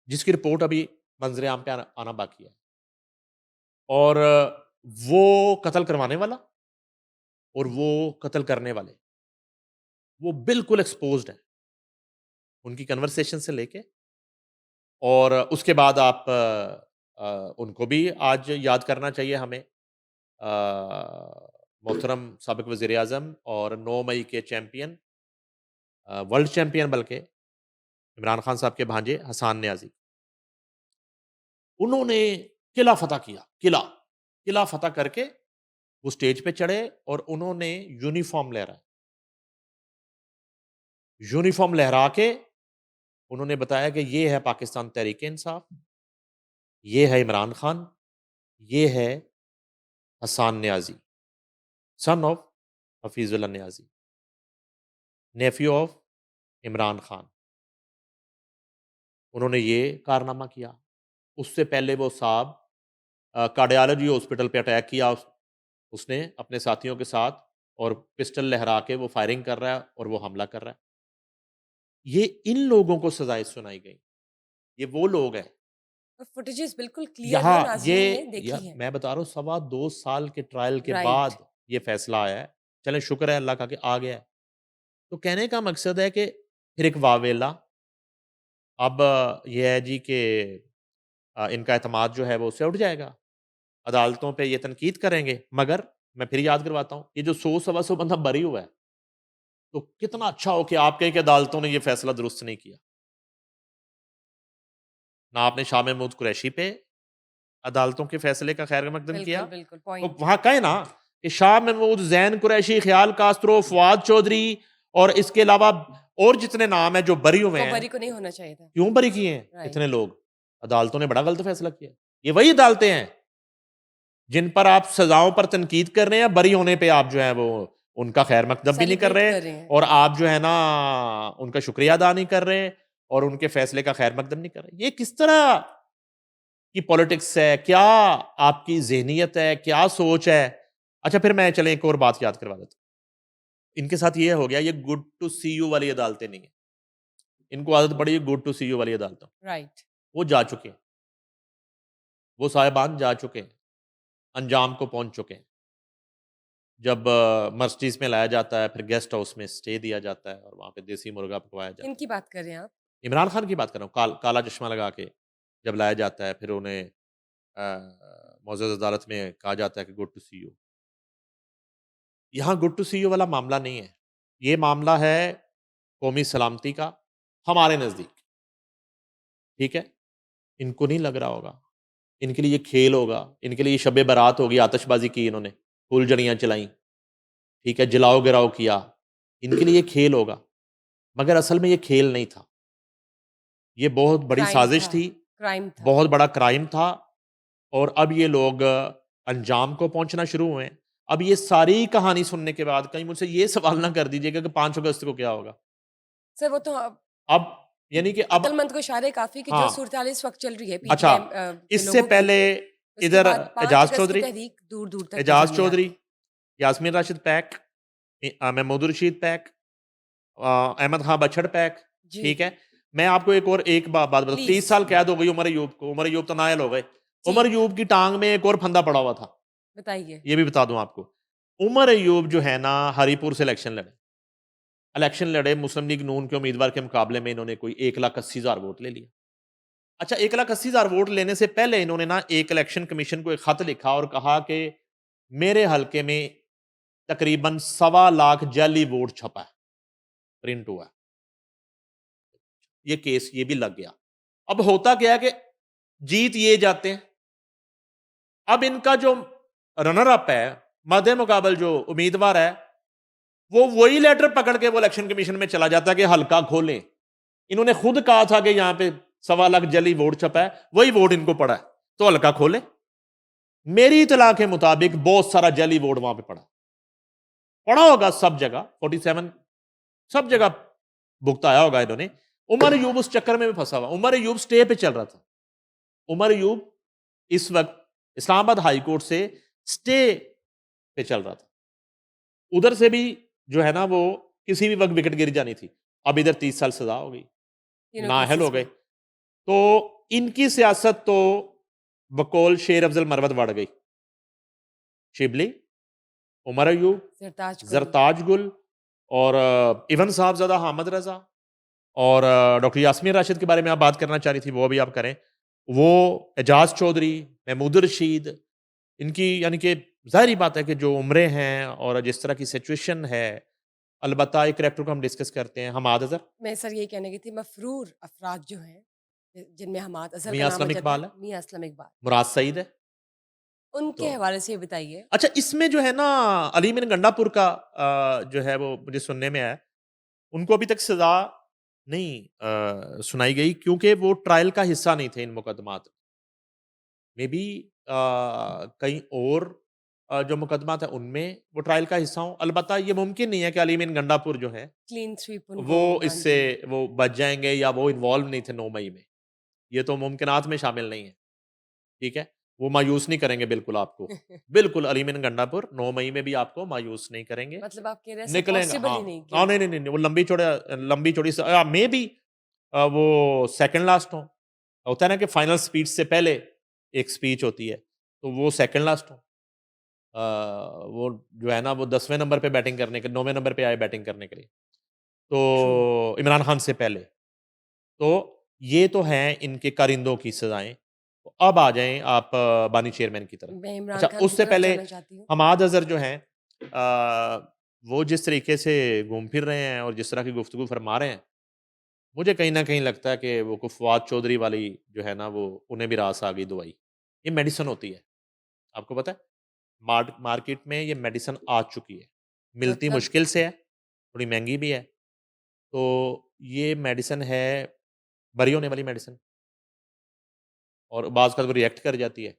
Speaker 2: जिसकी रिपोर्ट अभी मंजरे आम पे आना बाकी है। और वो कत्ल करवाने वाला और वो कत्ल करने वाले वो बिल्कुल एक्सपोज्ड है, उनकी कन्वर्सेशन से लेके। और उसके बाद आप उनको भी आज याद करना चाहिए हमें, मोहतरम साबिक वज़ीर आज़म और 9 मई के चैंपियन, वर्ल्ड चैंपियन बल्कि, इमरान खान साहब के भांजे हसान न्याज़ी। उन्होंने किला फतह किया, किला फतह करके वो स्टेज पे चढ़े और उन्होंने यूनिफॉर्म लहराया। यूनिफॉर्म लहरा के उन्होंने बताया कि ये है पाकिस्तान तहरीक-ए-इंसाफ, ये है इमरान खान, ये है Hassan Niazi, son of Hafeezullah Niazi, nephew of Imran Khan. उन्होंने ये कारनामा किया। उससे पहले वो साहब कार्डियोलॉजी हॉस्पिटल पे अटैक किया उसने अपने साथियों के साथ, और पिस्टल लहरा के वो फायरिंग कर रहा है और वो हमला कर रहा है। ये इन लोगों को सजाएं सुनाई गई। ये वो लोग हैं।
Speaker 1: और फुटेजेस बिल्कुल क्लियर है,
Speaker 2: यहाँ
Speaker 1: नाज़रीन ने देखी है।
Speaker 2: मैं बता रहा हूँ, 2.25 साल के ट्रायल के
Speaker 1: राइट।
Speaker 2: बाद ये फैसला आया है। चलें, शुक्र है अल्लाह का कि आ गया है। तो कहने का मकसद है कि फिर एक वावेला, अब ये है जी कि इनका एतमाद जो है वो उससे उठ जाएगा। अदालतों पे ये तनकीद करेंगे, मगर मैं फिर याद करवाता हूँ, ये जो 100 सवा 100 बंदा बरी हुआ है, तो कितना अच्छा हो कि आप कहें कि अदालतों ने ये फैसला दुरुस्त नहीं किया। ना आपने शाह महमूद कुरैशी पे अदालतों के फैसले का खैर मकदम किया,
Speaker 1: बिल्कुल बिल्कुल
Speaker 2: तो
Speaker 1: पॉइंट।
Speaker 2: वहां कहे ना कि शाह महमूद, जैन कुरैशी, ख्याल कास्त्रो, फवाद चौधरी और इसके अलावा और जितने नाम है जो बरी हुए
Speaker 1: वो
Speaker 2: हैं,
Speaker 1: बरी को नहीं होना चाहिए था।
Speaker 2: क्यों बरी किए हैं
Speaker 1: राइट।
Speaker 2: इतने लोग? अदालतों ने बड़ा गलत फैसला किया। ये वही अदालतें हैं जिन पर आप सजाओं पर तनकीद कर रहे हैं, बरी होने पे आप जो है वो उनका खैर मकदम भी नहीं कर
Speaker 1: सेलिब्रेट
Speaker 2: रहे,
Speaker 1: कर रहे हैं।
Speaker 2: और आप जो है ना उनका शुक्रिया अदा नहीं कर रहे और उनके फैसले का खैर मकदम नहीं कर रहे। ये किस तरह की पॉलिटिक्स है? क्या आपकी ज़हनियत है? क्या सोच है? अच्छा, फिर मैं चलें एक और बात याद करवा देता हूँ। इनके साथ ये हो गया, ये गुड टू सी यू वाली अदालतें नहीं है। इनको आदत पड़ी है गुड टू सी यू वाली अदालतों।
Speaker 1: राइट।
Speaker 2: वो जा चुके हैं, वो साहिबान जा चुके हैं, अंजाम को पहुंच चुके हैं। जब मर्सिडीज़ में लाया जाता है, फिर गेस्ट हाउस में स्टे दिया जाता है और वहाँ पे देसी मुर्गा पकवाया जाता है।
Speaker 1: किनकी बात कर रहे हैं आप?
Speaker 2: इमरान खान की बात कर रहा हूँ, काला चश्मा लगा के जब लाया जाता है, फिर उन्हें मुअज़्ज़ज़ अदालत में कहा जाता है कि गुड टू सी यू। यहाँ गुड टू सी यू वाला मामला नहीं है। ये मामला है कौमी सलामती का, हमारे नज़दीक। ठीक है? इनको नहीं लग रहा होगा। इनके लिए ये खेल होगा, इनके लिए शब बारात होगी, आतिशबाज़ी की इन्होंने, फुलझड़ियाँ चलाईं, ठीक है? जलाओ-गिराओ किया। इनके लिए ये खेल होगा, मगर असल में ये खेल नहीं था। ये बहुत बड़ी
Speaker 1: क्राइम
Speaker 2: साज़िश
Speaker 1: था।
Speaker 2: थी,
Speaker 1: क्राइम था।
Speaker 2: बहुत बड़ा क्राइम था, और अब ये लोग अंजाम को पहुँचना शुरू हुए हैं। अब ये सारी कहानी सुनने के बाद कहीं मुझसे ये सवाल ना कर दीजिएगा कि 5 अगस्त को क्या होगा?
Speaker 1: सर वो तो
Speaker 2: अब यानी कि अब
Speaker 1: अक्लमंद को इशारे काफ़ी कि जो
Speaker 2: हाँ,
Speaker 1: सूरत-हाल इस वक़्त चल रही है
Speaker 2: अच्छा,
Speaker 1: पीटीआई के
Speaker 2: इससे
Speaker 1: लोगों की,
Speaker 2: पहले
Speaker 1: उसके
Speaker 2: इधर
Speaker 1: बाद 5
Speaker 2: एजाज
Speaker 1: अगस्त की
Speaker 2: चौधरी,
Speaker 1: तहरीक दूर-दूर तक नज़र नहीं
Speaker 2: चौधरी,
Speaker 1: आती।
Speaker 2: यास्मीन राशिद पैक, महमूद रशीद पैक, अहमद खां बछड़ पैक,
Speaker 1: जी,
Speaker 2: ठीक है? मैं आपको एक बात बताऊँ, 30
Speaker 1: प्लीज़।
Speaker 2: साल कैद हो गई उमर अयूब को। उमर अयूब तो नायल हो गए।
Speaker 1: जी,
Speaker 2: उमर अयूब की टांग में एक और फंदा पड़ा हुआ था,
Speaker 1: बताइए।
Speaker 2: ये भी बता दूं आपको। उमर अयूब जो है ना, हरीपुर से इलेक्शन लड़े, मुस्लिम लीग नून के उम्मीदवार के मुकाबले में इन्होंने कोई 1,80,000 वोट ले लिया। अच्छा, 1,80,000 वोट लेने से पहले इन्होंने ना एक इलेक्शन कमीशन को एक खत लिखा और कहा कि मेरे हलके में तकरीबन 1.25 लाख जाली वोट छपा है, प्रिंट हुआ है। ये केस ये भी लग गया। अब होता क्या है कि जीत ये जाते हैं। अब इनका जो रनर अप है, मध्य मुकाबल जो उम्मीदवार है, वो वही लेटर पकड़ के वो इलेक्शन कमीशन में चला जाता है कि हल्का खोलें। इन्होंने खुद कहा था कि यहां पे 1.25 लाख जली वोट छपा है, वही वोट इनको पड़ा है, तो हल्का खोले। मेरी इतला के मुताबिक बहुत सारा जली वोट वहां पे पड़ा होगा सब जगह, 47 सब जगह भुगताया होगा इन्होंने। उमर अयूब उस चक्कर में भी फंसा हुआ। उमर अयूब स्टे पे चल रहा था। उमर अयूब इस वक्त इस्लामाबाद हाई कोर्ट से स्टे पे चल रहा था। उधर से भी जो है ना वो किसी भी वक्त विकेट गिर जानी थी। अब इधर 30 साल सजा हो गई,
Speaker 1: तीनों
Speaker 2: नाअहल हो
Speaker 1: केसेस
Speaker 2: गए।
Speaker 1: में।
Speaker 2: तो इनकी सियासत तो बकौल शेर अफजल मरवत बढ़ गई। शिबली, उमर अयूब,
Speaker 1: सरताज गुल।
Speaker 2: जरताज गुल और इवन साहबजादा हामिद रजा और डॉक्टर यास्मीन राशिद के बारे में आप बात करना चाह रही थी, वो भी आप करें। वो एजाज चौधरी, महमूद रशीद, इनकी यानी कि ज़ाहिर बात है कि जो उम्रें हैं और जिस तरह की सिचुएशन है, अलबत्ता एक करैक्टर को हम डिस्कस करते हैं, हमाद अज़हर,
Speaker 1: मैं सर ये कहने की थी, मफरूर अफराद जो हैं जिनमें हमाद अजहर का
Speaker 2: मियां
Speaker 1: नाम आ
Speaker 2: असलम
Speaker 1: जाता
Speaker 2: इकबाल
Speaker 1: है,
Speaker 2: है,
Speaker 1: मियां असलम इकबाल,
Speaker 2: मुराद सईद है।
Speaker 1: उनके
Speaker 2: तो
Speaker 1: हवाले से ये बताइए।
Speaker 2: अच्छा, इसमें जो है ना अली मिन गंडापुर का जो है वो मुझे सुनने में आया, उनको अभी तक सजा नहीं सुनाई गई क्योंकि वो ट्रायल का हिस्सा नहीं थे इन मुकदमात। मे बी कहीं और जो मुकदमा था उनमें वो ट्रायल का हिस्सा हो। अलबत्ता ये मुमकिन नहीं है कि अली मिन गंडापुर जो है
Speaker 1: क्लीन स्वीप
Speaker 2: वो
Speaker 1: उनको, हाँ
Speaker 2: इससे
Speaker 1: जी।
Speaker 2: वो बच जाएंगे या वो इन्वॉल्व नहीं थे 9 मई में। ये तो मुमकिनात में शामिल नहीं है। ठीक है? वो मायूस नहीं करेंगे बिल्कुल आपको। बिल्कुल अली मिन गंडापुर 9 मई में भी आपको मायूस नहीं करेंगे।
Speaker 1: मतलब आप कह रहे हैं ऐसा
Speaker 2: निकलेंगे,
Speaker 1: पॉसिबल
Speaker 2: हाँ।
Speaker 1: ही नहीं कि
Speaker 2: हाँ, नहीं, नहीं, नहीं, नहीं, वो लंबी चौड़ी मे बी वो सेकंड लास्ट हो। होता है ना कि फाइनल स्पीच से पहले एक स्पीच होती है, तो वो सेकंड लास्ट हो। वो जो है ना वो 10वें नंबर पे बैटिंग करने के 9वें नंबर पे आए बैटिंग करने के लिए।
Speaker 1: ट्रू।
Speaker 2: तो इमरान खान से पहले। तो ये तो हैं इनके कारिंदों की सज़ाएँ। तो अब आ जाएँ आप बानी चेयरमैन की तरफ।
Speaker 1: मैं इमरान
Speaker 2: अच्छा,
Speaker 1: खान की
Speaker 2: उससे
Speaker 1: तरफ
Speaker 2: पहले
Speaker 1: जाना चाहती हूँ।
Speaker 2: हमाद अज़हर जो हैं वो जिस तरीके से घूम फिर रहे हैं और जिस तरह की गुफ्तगू फरमा रहे हैं, मुझे कहीं न कहीं लगता है कि वो फवाद चौधरी वाली जो है ना वो उन्हें भी रास आ गई दवाई। ये मेडिसिन होती है, आपको पता है? मार्केट में ये मेडिसिन आ चुकी है। मिलती
Speaker 1: मतलब
Speaker 2: मुश्किल से है, थोड़ी महँगी भी है। तो ये मेडिसिन है बरी होने वाली मेडिसिन और बाज़ अवत वो रिएक्ट कर जाती है।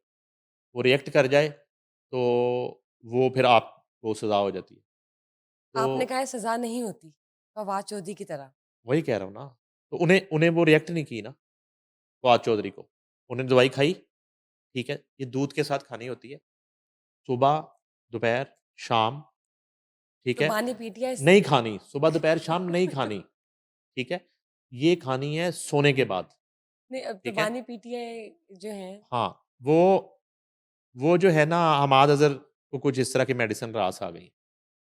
Speaker 2: वो रिएक्ट कर जाए तो वो फिर आपको सज़ा हो जाती है।
Speaker 1: आपने
Speaker 2: तो
Speaker 1: कहा है सजा नहीं होती फवाद चौधरी की तरह।
Speaker 2: वही कह रहा हूँ ना। तो उन्हें उन्हें वो रिएक्ट नहीं की ना फवाद चौधरी को। उन्हें दवाई खाई, ठीक है? ये दूध के साथ खानी होती है। सुबह, दोपहर, शाम, ठीक
Speaker 1: तो
Speaker 2: है?
Speaker 1: बानी पीटीआई
Speaker 2: नहीं खानी, सुबह, दोपहर, शाम नहीं खानी, ठीक है? ये खानी है सोने के बाद,
Speaker 1: नहीं, अब तो
Speaker 2: ठीक है?
Speaker 1: बानी पीटीआई जो हैं,
Speaker 2: हाँ, वो जो है ना हमाद अज़हर को कुछ इस तरह की मेडिसिन रास आ गई।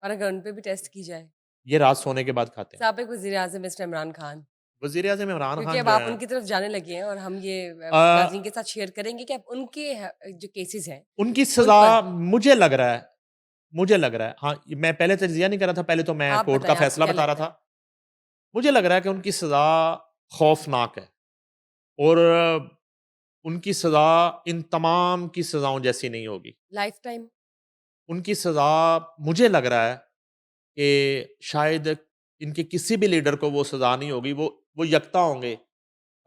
Speaker 1: और अगर उन पे भी टेस्ट की जाए,
Speaker 2: ये रात सोने के बाद खाते हैं।
Speaker 1: साबिक वज़ीर आज़म मिस्टर इमरान खान,
Speaker 2: वज़ीर-ए-आज़म इमरान
Speaker 1: क्योंकि
Speaker 2: खान
Speaker 1: अब
Speaker 2: जो
Speaker 1: आप
Speaker 2: हैं
Speaker 1: उनकी तरफ जाने लगे हैं और हम ये
Speaker 2: अ,
Speaker 1: नाज़रीन के साथ शेयर करेंगे कि अब उनके जो केसेज़ हैं,
Speaker 2: उनकी
Speaker 1: उन पर
Speaker 2: सज़ा मुझे लग रहा है हाँ, मैं पहले तज्ज़िया नहीं कर रहा था, पहले तो मैं
Speaker 1: आप
Speaker 2: कोर्ट का
Speaker 1: बताएँ आपको
Speaker 2: फ़ैसला
Speaker 1: क्या
Speaker 2: बता रहा
Speaker 1: लगता है?
Speaker 2: था। मुझे लग रहा है कि उनकी सज़ा खौफ़नाक है और उनकी सज़ा इन तमाम की सज़ाओं जैसी नहीं होगी।
Speaker 1: Life time?
Speaker 2: उनकी सज़ा मुझे लग रहा है कि शायद इनके किसी भी लीडर को वो सज़ा नहीं होगी। वो यकता होंगे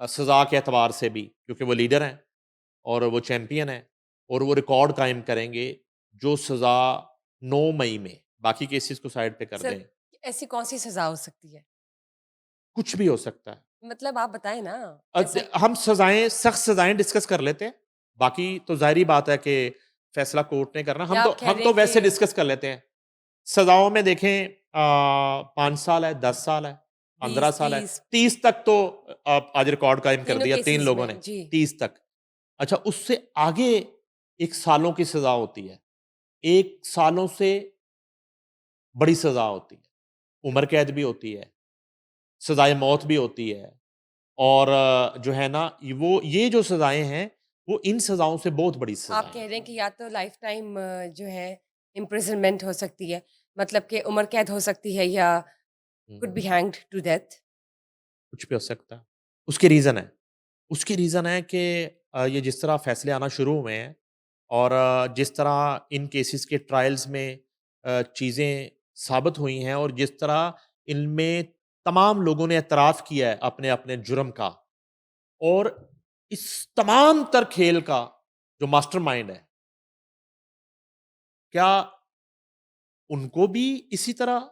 Speaker 2: सज़ा के एतबार से भी क्योंकि वो लीडर हैं और वो चैंपियन हैं और वो रिकॉर्ड कायम करेंगे जो सज़ा 9 मई में बाकी केसेस को साइड पे कर
Speaker 1: सर,
Speaker 2: दें,
Speaker 1: ऐसी कौन-सी सज़ा हो सकती है?
Speaker 2: कुछ भी हो सकता है।
Speaker 1: मतलब आप बताएँ ना, ऐसा
Speaker 2: हम सज़ाएँ सख्त सज़ाएँ डिस्कस कर लेते हैं। बाकी तो ज़ाहिर-सी बात है कि फैसला कोर्ट ने करना।
Speaker 1: या आप कह
Speaker 2: हम
Speaker 1: रहे
Speaker 2: तो
Speaker 1: हैं कि
Speaker 2: वैसे डिस्कस कर लेते हैं। सज़ाओं में देखें 5 साल है, 10 साल है, 15
Speaker 1: 20,
Speaker 2: साल है,
Speaker 1: 30
Speaker 2: 30 तक तो आज रिकॉर्ड कायम कर
Speaker 1: तीनों
Speaker 2: दिया 3
Speaker 1: केसेज़
Speaker 2: लोगों ने,
Speaker 1: में? जी।
Speaker 2: 30 तक। अच्छा, उससे आगे 1 सालों की सज़ा होती है। 1 सालों से बड़ी सज़ा होती है। उम्र कैद भी होती है, सज़ाए मौत भी होती है और जो है ना ये जो सज़ाएँ हैं, वो इन सज़ाओं से बहुत बड़ी
Speaker 1: आप
Speaker 2: सज़ाएँ
Speaker 1: कह
Speaker 2: हैं।
Speaker 1: रहे हैं कि या तो लाइफ टाइम जो है इम्प्रिजनमेंट हो सकती है, मतलब कि उम्र कैद हो सकती है, या could
Speaker 2: hmm,
Speaker 1: be hanged to death.
Speaker 2: कुछ भी हो सकता है। उसकी रीज़न है कि ये जिस तरह फैसले आना शुरू हुए हैं और जिस तरह इन केसेस के ट्रायल्स में चीज़ें साबित हुई हैं और जिस तरह इनमें तमाम लोगों ने एतराफ़ किया है अपने अपने जुर्म का और इस तमाम तर खेल का जो मास्टरमाइंड है, क्या उनको भी इसी तरह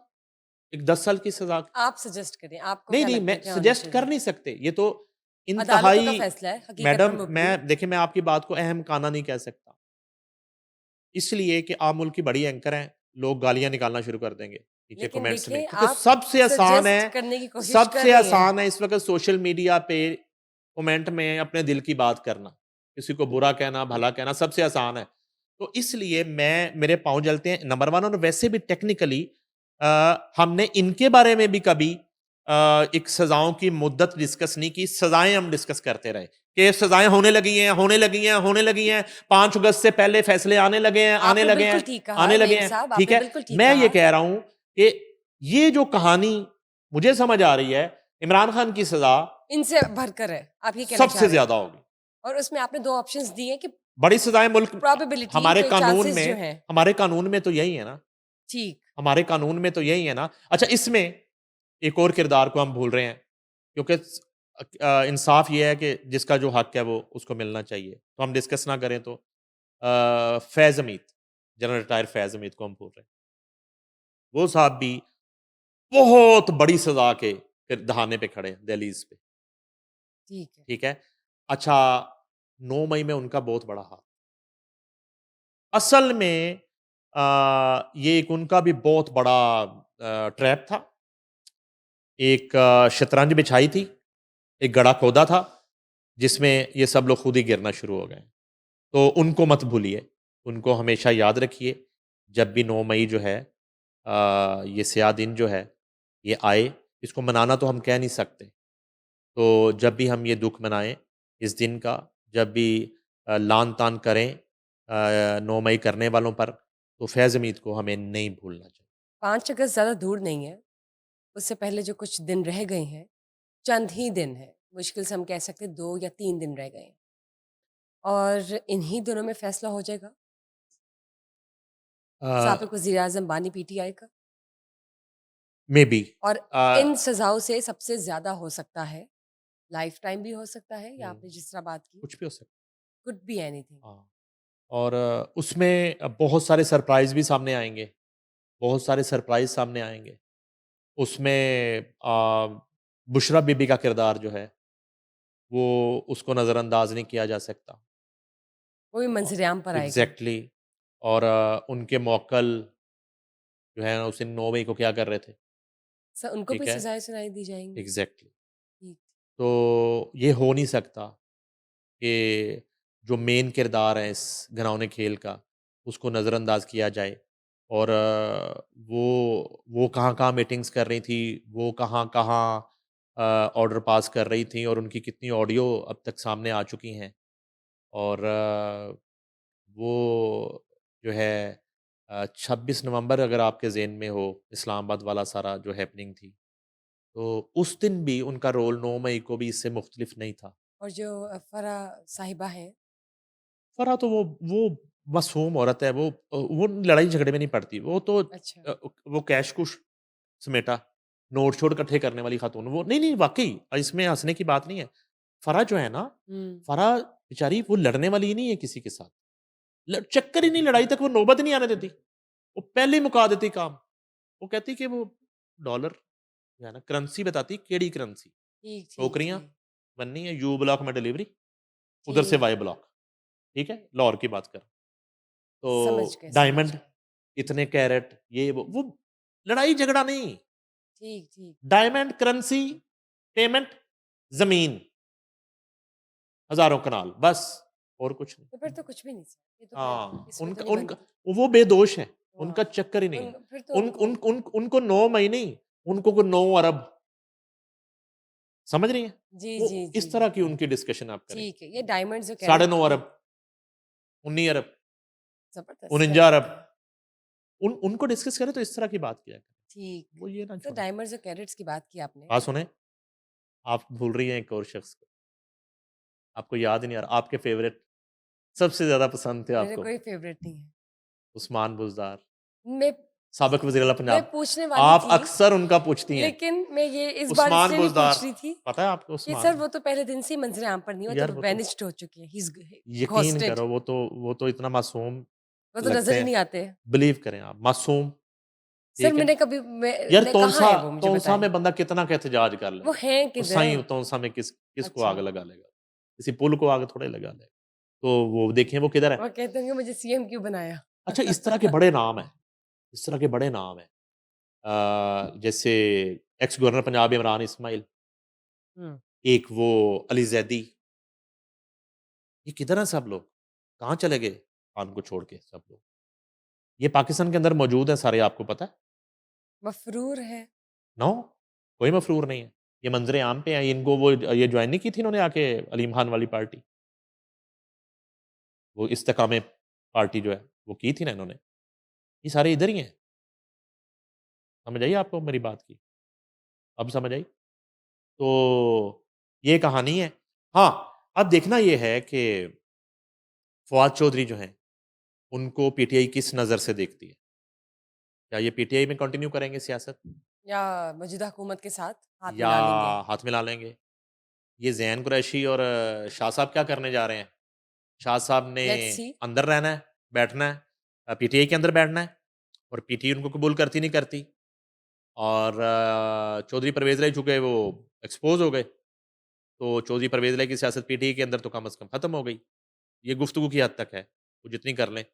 Speaker 2: एक 10 साल की सज़ा?
Speaker 1: आप सजेस्ट करें, आपको
Speaker 2: नहीं,
Speaker 1: क्या
Speaker 2: नहीं,
Speaker 1: लगता है
Speaker 2: मैं
Speaker 1: क्या होना
Speaker 2: सजेस्ट कर
Speaker 1: चाहिए?
Speaker 2: नहीं सकते। ये तो
Speaker 1: अदालतों का
Speaker 2: इंतहाई
Speaker 1: फैसला है, हकीकत पर
Speaker 2: मैडम
Speaker 1: मुबनी।
Speaker 2: मैं देखिए मैं आपकी बात को अहमकाना नहीं कह सकता। इसलिए कि आप मुल्क की बड़ी एंकर हैं, लोग गालियाँ निकालना शुरू कर देंगे नीचे
Speaker 1: लेकिन
Speaker 2: कमेंट्स में।
Speaker 1: देखिए,
Speaker 2: क्योंकि
Speaker 1: आप सजेस्ट करने की कोशिश कर
Speaker 2: सबसे
Speaker 1: रही हैं।
Speaker 2: आसान है इस वक़्त सोशल मीडिया पे कमेंट में अपने दिल की बात करना। किसी को बुरा कहना, भला कहना सबसे आसान है। तो इसलिए मेरे पाँव जलते हैं नंबर 1 और वैसे भी टेक्निकली हमने इनके बारे में भी कभी एक सज़ाओं की मुद्दत डिस्कस नहीं की, सज़ाएँ हम डिस्कस करते रहे कि सज़ाएँ होने लगी हैं, होने लगी हैं, होने लगी हैं। 5 अगस्त से पहले फैसले आने लगे हैं, आने
Speaker 1: आपने
Speaker 2: लगे
Speaker 1: बिल्कुल
Speaker 2: हैं,
Speaker 1: ठीक कहा,
Speaker 2: आने लगे
Speaker 1: मेम
Speaker 2: हैं।
Speaker 1: साहब,
Speaker 2: ठीक
Speaker 1: आपने
Speaker 2: है?
Speaker 1: बिल्कुल ठीक
Speaker 2: मैं ये
Speaker 1: कहा।
Speaker 2: कह रहा हूँ कि ये जो कहानी मुझे समझ आ रही है, इमरान खान की सज़ा
Speaker 1: इनसे भरकर है, आप ये कहना चाह
Speaker 2: सबसे
Speaker 1: रहे हैं।
Speaker 2: ज़्यादा होगी।
Speaker 1: और उसमें आपने 2 ऑप्शंस दिए हैं कि
Speaker 2: बड़ी सज़ाएँ मुल्क
Speaker 1: प्रोबेबिलिटी जो चांसेस जो हैं।
Speaker 2: हमारे कानून में तो यही है ना,
Speaker 1: ठीक।
Speaker 2: हमारे कानून में तो यही है ना। अच्छा इसमें एक और किरदार को हम भूल रहे हैं क्योंकि इंसाफ ये है कि जिसका जो हक है वो उसको मिलना चाहिए। तो हम डिस्कस ना करें तो फैज़ हमीद, जनरल रिटायर फैज़ हमीद को हम भूल रहे हैं। वो साहब भी बहुत बड़ी सज़ा के फिर दहाने पे खड़े हैं दहलीज़ पे,
Speaker 1: ठीक है।
Speaker 2: ठीक है? अच्छा 9 मई में उनका बहुत बड़ा हाथ। असल में ये एक उनका भी बहुत बड़ा ट्रैप था। एक शतरंज बिछाई थी, एक गड़ा खोदा था, जिसमें ये सब लोग खुद ही गिरना शुरू हो गए। तो उनको मत भूलिए, उनको हमेशा याद रखिए, जब भी 9 मई जो है ये स्याह दिन जो है, ये आए, इसको मनाना तो हम कह नहीं सकते। तो जब भी हम ये दुःख मनाएँ, इस दिन का, जब भी लान-तान करें 9 मई करने वालों पर, तो फैज़ हमीद को हमें नहीं भूलना चाहिए।
Speaker 1: 5 अगस्त ज़्यादा दूर नहीं है, उससे पहले जो कुछ दिन रह गए हैं, चंद ही दिन हैं, मुश्किल से हम कह सकते हैं 2 या 3 दिन रह गए हैं और इन्हीं दिनों में फैसला हो जाएगा
Speaker 2: अ,
Speaker 1: साबिक़ वज़ीर-ए-आज़म बानी पीटीआई का।
Speaker 2: मेबी
Speaker 1: और
Speaker 2: अ,
Speaker 1: इन सज़ाओं से सबसे ज़्यादा हो सकता है, लाइफ़ टाइम भी हो सकता है या
Speaker 2: हुँ,
Speaker 1: आपने जिस तरह बात की,
Speaker 2: कुछ भी हो सकता
Speaker 1: कुड बी एनीथिंग।
Speaker 2: है। हाँ, और उसमें बहुत सारे सरप्राइज़ भी सामने आएँगे, बहुत सारे सरप्राइज़ सामने आएँगे। उसमें बुशरा बीबी का किरदार जो है, वो उसको नज़रअंदाज़ नहीं किया जा सकता।
Speaker 1: वो भी
Speaker 2: अ,
Speaker 1: मंज़िल-ए-आम पर आएगा।
Speaker 2: एग्ज़ैक्टली और उनके मौक्कल जो है उस दिन 9 मई को क्या कर रहे थे,
Speaker 1: उनको
Speaker 2: ठीक
Speaker 1: भी
Speaker 2: है?
Speaker 1: सज़ाएँ सुनाई दी जाएँगी।
Speaker 2: एग्ज़ैक्टली
Speaker 1: ठीक।
Speaker 2: तो ये हो नहीं सकता कि जो मेन किरदार है इस घिनौने खेल का, उसको नज़रअंदाज़ किया जाए और वो कहाँ-कहाँ मीटिंग्स कर रही थी, वो कहाँ-कहाँ ऑर्डर पास कर रही थी और उनकी कितनी ऑडियो अब तक सामने आ चुकी हैं और वो जो है 26 नवंबर अगर आपके ज़हन में हो, इस्लामाबाद वाला सारा जो हैपनिंग थी, तो उस दिन भी उनका रोल 9 मई को भी इससे मुख्तलिफ नहीं था।
Speaker 1: और जो फ़राह साहिबा हैं,
Speaker 2: फ़रा तो वो मासूम औरत है, वो लड़ाई झगड़े में नहीं पड़ती, वो तो
Speaker 1: अच्छा।
Speaker 2: वो कैश-कुश समेटा, नोट-छोट इकट्ठे करने वाली खातून, वो नहीं, नहीं वाक़ई इसमें हँसने की बात नहीं है। फ़रा जो है ना,
Speaker 1: हुँ।
Speaker 2: फ़रा बेचारी वो लड़ने वाली ही नहीं है किसी के साथ। चक्कर ही नहीं लड़ाई तक वो नौबत ही नहीं आने देती। वो पहले ही मुका देती काम। वो कहती कि वो डॉलर जो है ना करेंसी बताती केड़ी करेंसी?
Speaker 1: ठीक, ठीक,
Speaker 2: टोकरियाँ
Speaker 1: ठीक।
Speaker 2: बननी है यू ब्लॉक में डिलीवरी, उधर से
Speaker 1: ठीक,
Speaker 2: वाई ब्लॉक, ठीक है? लाहौर की बात कर।
Speaker 1: समझ
Speaker 2: तो
Speaker 1: गए, समझ
Speaker 2: डायमंड,
Speaker 1: गए।
Speaker 2: इतने कैरेट, ये वो लड़ाई झगड़ा नहीं।
Speaker 1: ठीक, ठीक।
Speaker 2: डायमंड, करेंसी, पेमेंट, ज़मीन, हज़ारों कनाल, बस और कुछ नहीं।
Speaker 1: तो फिर तो कुछ भी नहीं सर, ये तो फिर
Speaker 2: हाँ,
Speaker 1: इसमें तो
Speaker 2: उनका
Speaker 1: नहीं
Speaker 2: उनका
Speaker 1: बनती।
Speaker 2: वो बेदोष हैं, उनका
Speaker 1: वाह!
Speaker 2: चक्कर ही नहीं
Speaker 1: उन
Speaker 2: है।
Speaker 1: फिर तो
Speaker 2: उन
Speaker 1: उनको
Speaker 2: उन उन उनको 9 मई नहीं, उनको को 9 अरब, समझ रही हैं?
Speaker 1: जी,
Speaker 2: वो
Speaker 1: जी, जी,
Speaker 2: इस तरह
Speaker 1: जी।
Speaker 2: की उनकी डिस्कशन आप करें।
Speaker 1: ठीक है, ये डायमंड्स और
Speaker 2: साढ़े
Speaker 1: कैरेट
Speaker 2: 9
Speaker 1: ये
Speaker 2: अरब, 19 अरब,
Speaker 1: ज़बरदस्त
Speaker 2: 49
Speaker 1: कैरेट
Speaker 2: अरब,
Speaker 1: है।
Speaker 2: उनको डिस्कस करें तो इस तरह की बात किया करें।
Speaker 1: ठीक।
Speaker 2: वो ये ना
Speaker 1: तो
Speaker 2: छोड़ें।
Speaker 1: डायमंड्स और कैरेट्स की बात की आपने।
Speaker 2: बात सुनें, आप भूल रही हैं एक और शख्स को, आपको याद ही नहीं आ रहा, आपके फेवरेट सबसे ज्यादा पसंद थे
Speaker 1: मेरे
Speaker 2: आपको
Speaker 1: कोई फेवरेट नहीं है।
Speaker 2: उस्मान बुजदार,
Speaker 1: मैं
Speaker 2: साबिक वजीर आला
Speaker 1: मैं
Speaker 2: पंजाब।
Speaker 1: पूछने वाली
Speaker 2: आप
Speaker 1: थी,
Speaker 2: अक्सर उनका पूछती हैं।
Speaker 1: लेकिन मैं ये इस बार
Speaker 2: उस्मान
Speaker 1: इसलिए नहीं
Speaker 2: बुजदार,
Speaker 1: पूछ रही थी
Speaker 2: पता है आपको
Speaker 1: कि सर
Speaker 2: उस्मान?
Speaker 1: वो तो पहले दिन से ही मंजर आम पर नहीं, वो तो
Speaker 2: यार
Speaker 1: वैनिश्ड हो चुके हैं, ही इज
Speaker 2: यकीन
Speaker 1: घोस्टेड,
Speaker 2: करो, वो तो इतना मासूम
Speaker 1: वो तो
Speaker 2: लगते
Speaker 1: नजर ही
Speaker 2: हैं।
Speaker 1: नहीं आते।
Speaker 2: बिलीव करें आप, मासूम।
Speaker 1: सर
Speaker 2: ठीक है।
Speaker 1: मैंने कभी
Speaker 2: यार
Speaker 1: मैं कहाँ
Speaker 2: तोनसा,
Speaker 1: है वो, मुझे
Speaker 2: तोनसा
Speaker 1: बताएं।
Speaker 2: में बंदा कितना का एहतजाज कर
Speaker 1: वो
Speaker 2: लेगा।
Speaker 1: हैं
Speaker 2: वो सही
Speaker 1: किधर?
Speaker 2: तोनसा में किसको
Speaker 1: अच्छा,
Speaker 2: आग लगा लेगा? किसी पुल को आग थोड़े लगा लेगा। तो वो देखें वो किधर है।
Speaker 1: वो कहते होंगे मुझे सीएम क्यों बनाया।
Speaker 2: अच्छा, इस तरह के बड़े नाम हैं, इस तरह के बड़े नाम हैं। जैसे एक्स गवर्नर पंजाब इमरान इस्माइल,
Speaker 1: हम्म,
Speaker 2: एक वो अली जैदी, ये किधर हैं सब लोग? कहाँ चले गए खान को छोड़ के सब लोग? ये पाकिस्तान के अंदर मौजूद है सारे, आपको पता है?
Speaker 1: मफरूर है।
Speaker 2: नो, कोई मफरूर नहीं है। ये मंजरे आम पे हैं। इनको वो ये ज्वाइन नहीं की थी इन्होंने आके, अलीम खान वाली पार्टी, वो इस्तेकामे पार्टी जो है वो की थी ना इन्होंने। ये सारे इधर ही हैं। समझ आई आपको मेरी बात की? अब समझ आई? तो ये कहानी है। हाँ, अब देखना ये है कि फवाद चौधरी जो हैं उनको पीटीआई किस नज़र से देखती है। क्या ये पीटीआई में कंटिन्यू करेंगे सियासत,
Speaker 1: या मौजूदा हुकूमत के साथ हाथ
Speaker 2: या
Speaker 1: मिला लेंगे?
Speaker 2: हाथ मिला लेंगे? ये जैन कुरैशी और शाह साहब क्या करने जा रहे हैं? शाह साहब ने
Speaker 1: लेट्स सी।
Speaker 2: अंदर रहना है, बैठना है, पीटीआई के अंदर बैठना है, और पीटीआई उनको कबूल करती नहीं करती। और चौधरी परवेज़ राय चूँकि वो एक्सपोज़ हो गए, तो चौधरी परवेज़ राय की सियासत पीटीआई के अंदर तो कम से कम ख़त्म हो गई। ये गुफ्तगू की हद तक है, वो जितनी कर लें,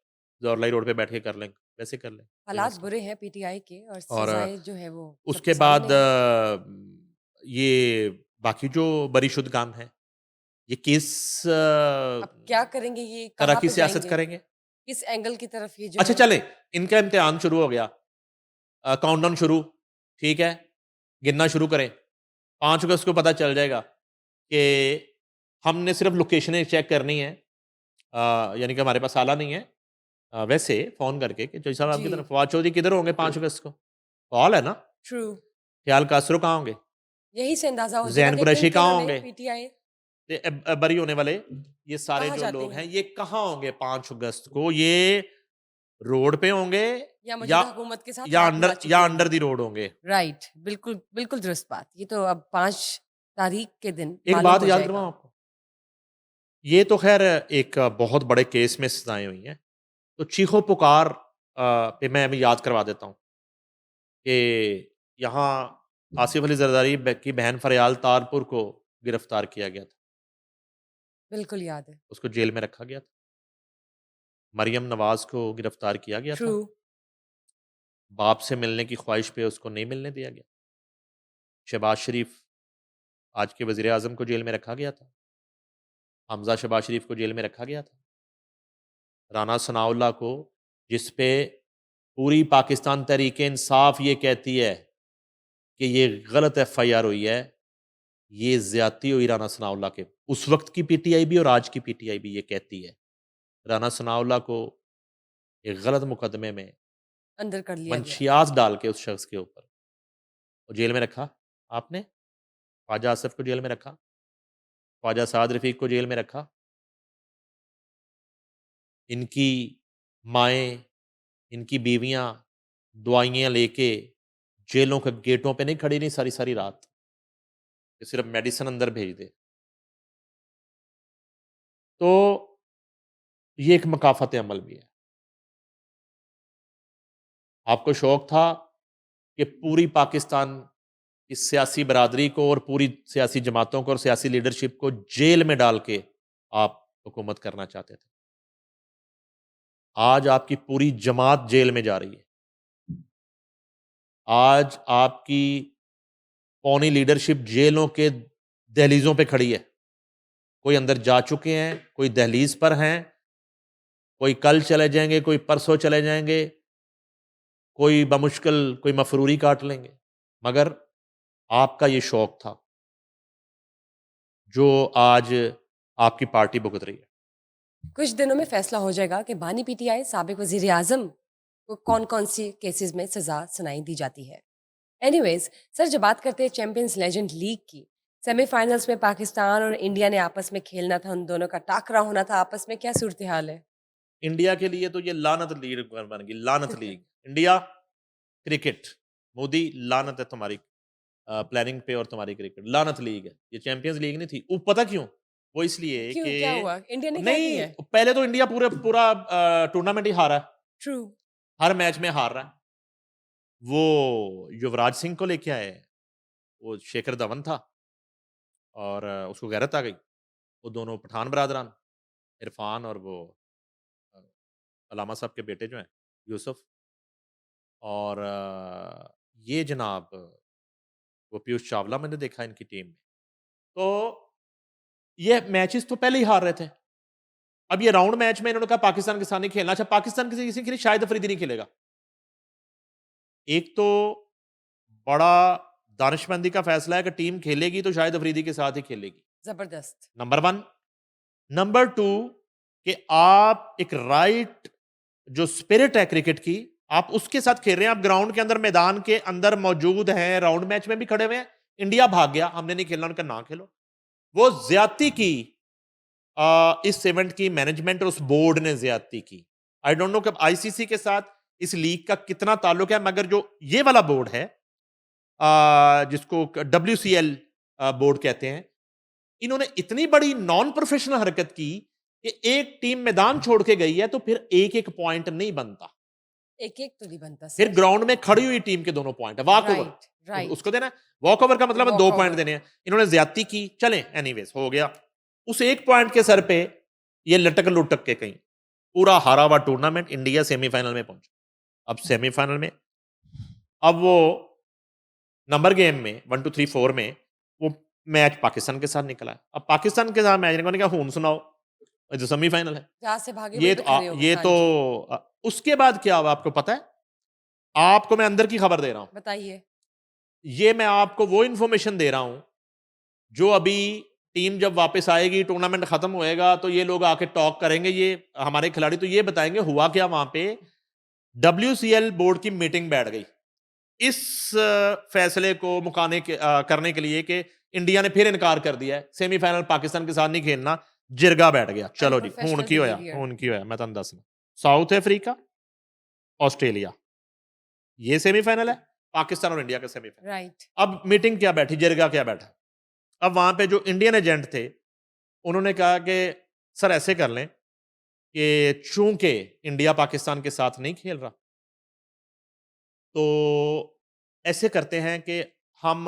Speaker 2: ज़ौरलाई रोड पे बैठ के कर लें, वैसे कर लें, कोई
Speaker 1: हालात
Speaker 2: मसला
Speaker 1: बुरे हैं पीटीआई के और
Speaker 2: नहीं। और
Speaker 1: सजाएं जो है वो
Speaker 2: उसके
Speaker 1: सबके
Speaker 2: बाद
Speaker 1: सामने है।
Speaker 2: ये बाकी जो बरीशुद काम है, ये किस
Speaker 1: अब क्या करेंगे, ये
Speaker 2: तरह
Speaker 1: कहाँ
Speaker 2: की
Speaker 1: पे
Speaker 2: सियासत
Speaker 1: जाएंगे,
Speaker 2: करेंगे?
Speaker 1: किस एंगल की तरफ ये जो
Speaker 2: अच्छा
Speaker 1: है।
Speaker 2: चलें, इनका इम्तिहान शुरू हो गया, काउंटडाउन शुरू, ठीक है? गिनना शुरू करें। 5 अगस्त को पता चल जाएगा कि हमने सिर्फ़ लोकेशनें चेक करनी है, यानी कि हमारे पास आला नहीं है। वैसे फ़ोन करके कि जज साहब आप
Speaker 1: जी,
Speaker 2: किधर हैं? फवाद चौधरी किधर होंगे 5 अगस्त को? कॉल है ना?
Speaker 1: ट्रू।
Speaker 2: ख़याल कासरो कहाँ होंगे?
Speaker 1: यही से अंदाजा हो जाएगा
Speaker 2: ज़ैन
Speaker 1: कि किन
Speaker 2: कुरैशी कहाँ
Speaker 1: किनों ने
Speaker 2: होंगे?
Speaker 1: पीटीआई
Speaker 2: ये बरी होने वाले ये सारे
Speaker 1: कहाँ
Speaker 2: जो
Speaker 1: जाते
Speaker 2: लोग हैं,
Speaker 1: हैं,
Speaker 2: ये कहाँ होंगे 5 अगस्त को? ये रोड पे होंगे,
Speaker 1: या
Speaker 2: या
Speaker 1: मौजूदा हुकूमत के साथ हाथ मिला चुके
Speaker 2: या
Speaker 1: होंगे।
Speaker 2: अंडर द रोड होंगे?
Speaker 1: राइट, बिल्कुल बिल्कुल दुरुस्त बात। ये तो अब 5 तारीख के दिन
Speaker 2: एक
Speaker 1: मालूम
Speaker 2: बात
Speaker 1: हो
Speaker 2: याद करवाऊँ
Speaker 1: जाएगा।
Speaker 2: आपको, ये तो ख़ैर एक बहुत बड़े केस में सज़ाएँ हुई हैं। तो चीखो-पुकार पे मैं अभी याद करवा देता हूँ कि यहाँ आसिफ अली ज़रदारी की बहन फरयाल तारपुर को गिरफ्तार किया गया था।
Speaker 1: बिल्कुल याद है।
Speaker 2: उसको जेल में रखा गया था। मरियम नवाज़ को गिरफ्तार किया गया
Speaker 1: ट्रू।
Speaker 2: था। बाप से मिलने की ख्वाहिश पे उसको नहीं मिलने दिया गया। शहबाज शरीफ, आज के वज़ीर आज़म को जेल में रखा गया था। हमज़ा शहबाज शरीफ को जेल में रखा गया था। राना सनाउल्लाह को, जिस पे पूरी पाकिस्तान तहरीक-ए-इंसाफ ये कहती है कि ये गलत एफआईआर हुई है, ये ज़्यादती हुई राना सनाउल्लाह के। उस वक़्त की पीटीआई भी और आज की पीटीआई भी ये कहती है। राना सनाउल्लाह को एक गलत मुकदमे में
Speaker 1: अंदर कर लिया गया।
Speaker 2: मंशियात डाल के उस शख्स के ऊपर और जेल में रखा आपने। ख्वाजा आसिफ को जेल में रखा, ख्वाजा साद रफ़ीक को जेल में रखा। इनकी माएँ, इनकी बीवियाँ दवाइयाँ लेके जेलों के गेटों पे नहीं खड़ी रहीं सारी-सारी रात, कि सिर्फ़ मेडिसिन अंदर भेज दें। तो ये एक मकाफ़त अमल भी है। आपको शौक था कि पूरी पाकिस्तान की सियासी बरादरी को और पूरी सियासी जमातों को और सियासी लीडरशिप को जेल में डाल के आप हुकूमत करना चाहते थे। आज आपकी पूरी जमात जेल में जा रही है। आज आपकी पौनी लीडरशिप जेलों के दहलीज़ों पे खड़ी है। कोई अंदर जा चुके हैं, कोई दहलीज़ पर हैं, कोई कल चले जाएँगे, कोई परसों चले जाएँगे, कोई बमुश्किल कोई मफरूरी काट लेंगे। मगर आपका ये शौक था, जो आज आपकी पार्टी भुगत रही है।
Speaker 1: कुछ दिनों में फैसला हो जाएगा कि बानी पीटीआई साबिक वजीर आजम को कौन कौन सी केसेस में सजा सुनाई दी जाती है। एनीवेज सर, जब बात करते हैं चैंपियंस लेजेंड लीग की, सेमीफाइनल्स में पाकिस्तान और इंडिया ने आपस में खेलना था, उन दोनों का टाकरा होना था आपस में, क्या सूरत हाल है?
Speaker 2: इंडिया के लिए तो ये लानत लीग बन गई, लानत लीग। इंडिया क्रिकेट, मोदी लानत है तुम्हारी प्लानिंग पे और तुम्हारी क्रिकेट, लानत लीग है ये, चैंपियंस लीग नहीं थी। वो पता क्यों? वो इसलिए
Speaker 1: क्यों,
Speaker 2: कि
Speaker 1: क्या हुआ? इंडिया ने क्या
Speaker 2: नहीं,
Speaker 1: किया है?
Speaker 2: पहले तो इंडिया पूरा टूर्नामेंट ही हारा है,
Speaker 1: ट्रू।
Speaker 2: हर मैच में हार रहा है। वो युवराज सिंह को लेके आए, वो शेखर धवन था और उसको गैरत आ गई। वो दोनों पठान बरादरान, इरफान और वो अ, अलामा साहब के बेटे जो हैं यूसुफ, और ये जनाब वो पीयूष चावला मैंने देखा इनकी टीम में। तो ये मैचेस तो पहले ही हार रहे थे। अब ये राउंड मैच में इन्होंने कहा पाकिस्तान के साथ नहीं खेलना। अच्छा, पाकिस्तान के किसी के लिए शाहिद अफरीदी नहीं खेलेगा। एक तो बड़ा दानिशमंदी का फैसला है कि टीम खेलेगी तो शाहिद अफरीदी के साथ ही खेलेगी,
Speaker 1: जबरदस्त।
Speaker 2: नंबर 1। नंबर 2 कि आप एक राइट जो स्पिरिट है क्रिकेट की, आप उसके साथ खेल रहे हैं। आप ग्राउंड के अंदर, मैदान के अंदर मौजूद हैं, राउंड मैच में भी खड़े हुए हैं। इंडिया भाग गया, हमने नहीं खेलना, उनका ना खेलो। वो ज्यादती की, इस इवेंट की मैनेजमेंट और उस बोर्ड ने ज्यादती की। आई डोंट नो कि आईसीसी के साथ इस लीग का कितना ताल्लुक है, मगर जो ये वाला बोर्ड है, जिसको WCL बोर्ड कहते हैं, इन्होंने इतनी बड़ी नॉन प्रोफेशनल हरकत की कि एक टीम मैदान छोड़ के गई है तो फिर एक एक पॉइंट नहीं बनता,
Speaker 1: एक-एक तो नहीं बनता
Speaker 2: फिर
Speaker 1: सर।
Speaker 2: ग्राउंड में खड़ी हुई टीम के दोनों पॉइंट है, वॉक ओवर
Speaker 1: राइट, राइट।
Speaker 2: उसको देना है। वॉक ओवर का मतलब है 2 पॉइंट
Speaker 1: वॉकओवर।
Speaker 2: देने हैं। इन्होंने ज्यादती की, चले एनीवेज हो गया। उस एक पॉइंट के सर पे ये लटक लुटक के कहीं पूरा हारा हुआ टूर्नामेंट इंडिया सेमीफाइनल में पहुंचा। अब सेमीफाइनल में, अब वो नंबर गेम में 1 2 3 4 में वो मैच पाकिस्तान के साथ निकला है। अब पाकिस्तान के साथ मैच निकलने का खून सुनाओ, ये तो सेमीफाइनल है।
Speaker 1: जहाँ से भागे वहीं पे खड़े हो गए।
Speaker 2: ये
Speaker 1: हाँ
Speaker 2: तो
Speaker 1: जी,
Speaker 2: उसके बाद क्या हुआ आपको पता है? आपको मैं अंदर की खबर दे रहा हूं।
Speaker 1: बताइए।
Speaker 2: ये मैं आपको वो इंफॉर्मेशन दे रहा हूं जो अभी टीम जब वापस आएगी, टूर्नामेंट खत्म होएगा, तो ये लोग आके टॉक करेंगे, ये हमारे खिलाड़ी तो ये बताएंगे हुआ क्या वहां पे। WCL बोर्ड की मीटिंग बैठ गई इस फैसले को करने के लिए कि इंडिया ने फिर इनकार कर दिया है, सेमीफाइनल पाकिस्तान के साथ नहीं खेलना, जिरगा बैठ गया। चलो जी,
Speaker 1: अनप्रोफेशनल बिहेवियर।
Speaker 2: हूं की होया, मैं तुम दसना। साउथ अफ्रीका, ऑस्ट्रेलिया, ये सेमीफाइनल है, पाकिस्तान और इंडिया का सेमीफाइनल।
Speaker 1: राइट।
Speaker 2: अब मीटिंग क्या बैठी, जिरगा क्या बैठा? अब वहां पे जो इंडियन एजेंट थे, उन्होंने कहा कि सर ऐसे कर लें कि चूंकि इंडिया पाकिस्तान के साथ नहीं खेल रहा, तो ऐसे करते हैं कि हम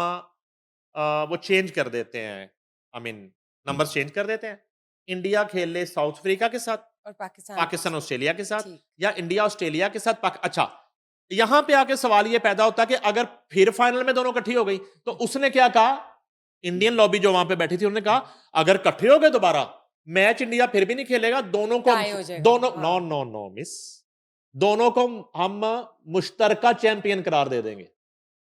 Speaker 2: वो चेंज कर देते हैं, आई मीन नंबर चेंज कर देते हैं। इंडिया खेल ले साउथ अफ्रीका के साथ,
Speaker 1: और पाकिस्तान के
Speaker 2: पाकिस्तान
Speaker 1: साथ।
Speaker 2: ऑस्ट्रेलिया के साथ,
Speaker 1: ठीक।
Speaker 2: या इंडिया ऑस्ट्रेलिया के साथ अच्छा, यहां पे आके सवाल ये पैदा होता कि अगर फिर फाइनल में दोनों इकट्ठी हो गई, तो उसने क्या कहा, इंडियन लॉबी जो वहां पे बैठी थी, उन्होंने कहा अगर इकट्ठे हो गए दोबारा, मैच इंडिया फिर भी नहीं खेलेगा, दोनों को
Speaker 1: टाई हो जाएगा।
Speaker 2: दोनों
Speaker 1: हाँ।
Speaker 2: नो नो नो मिस, दोनों को हम मुश्तरका चैंपियन करार दे देंगे।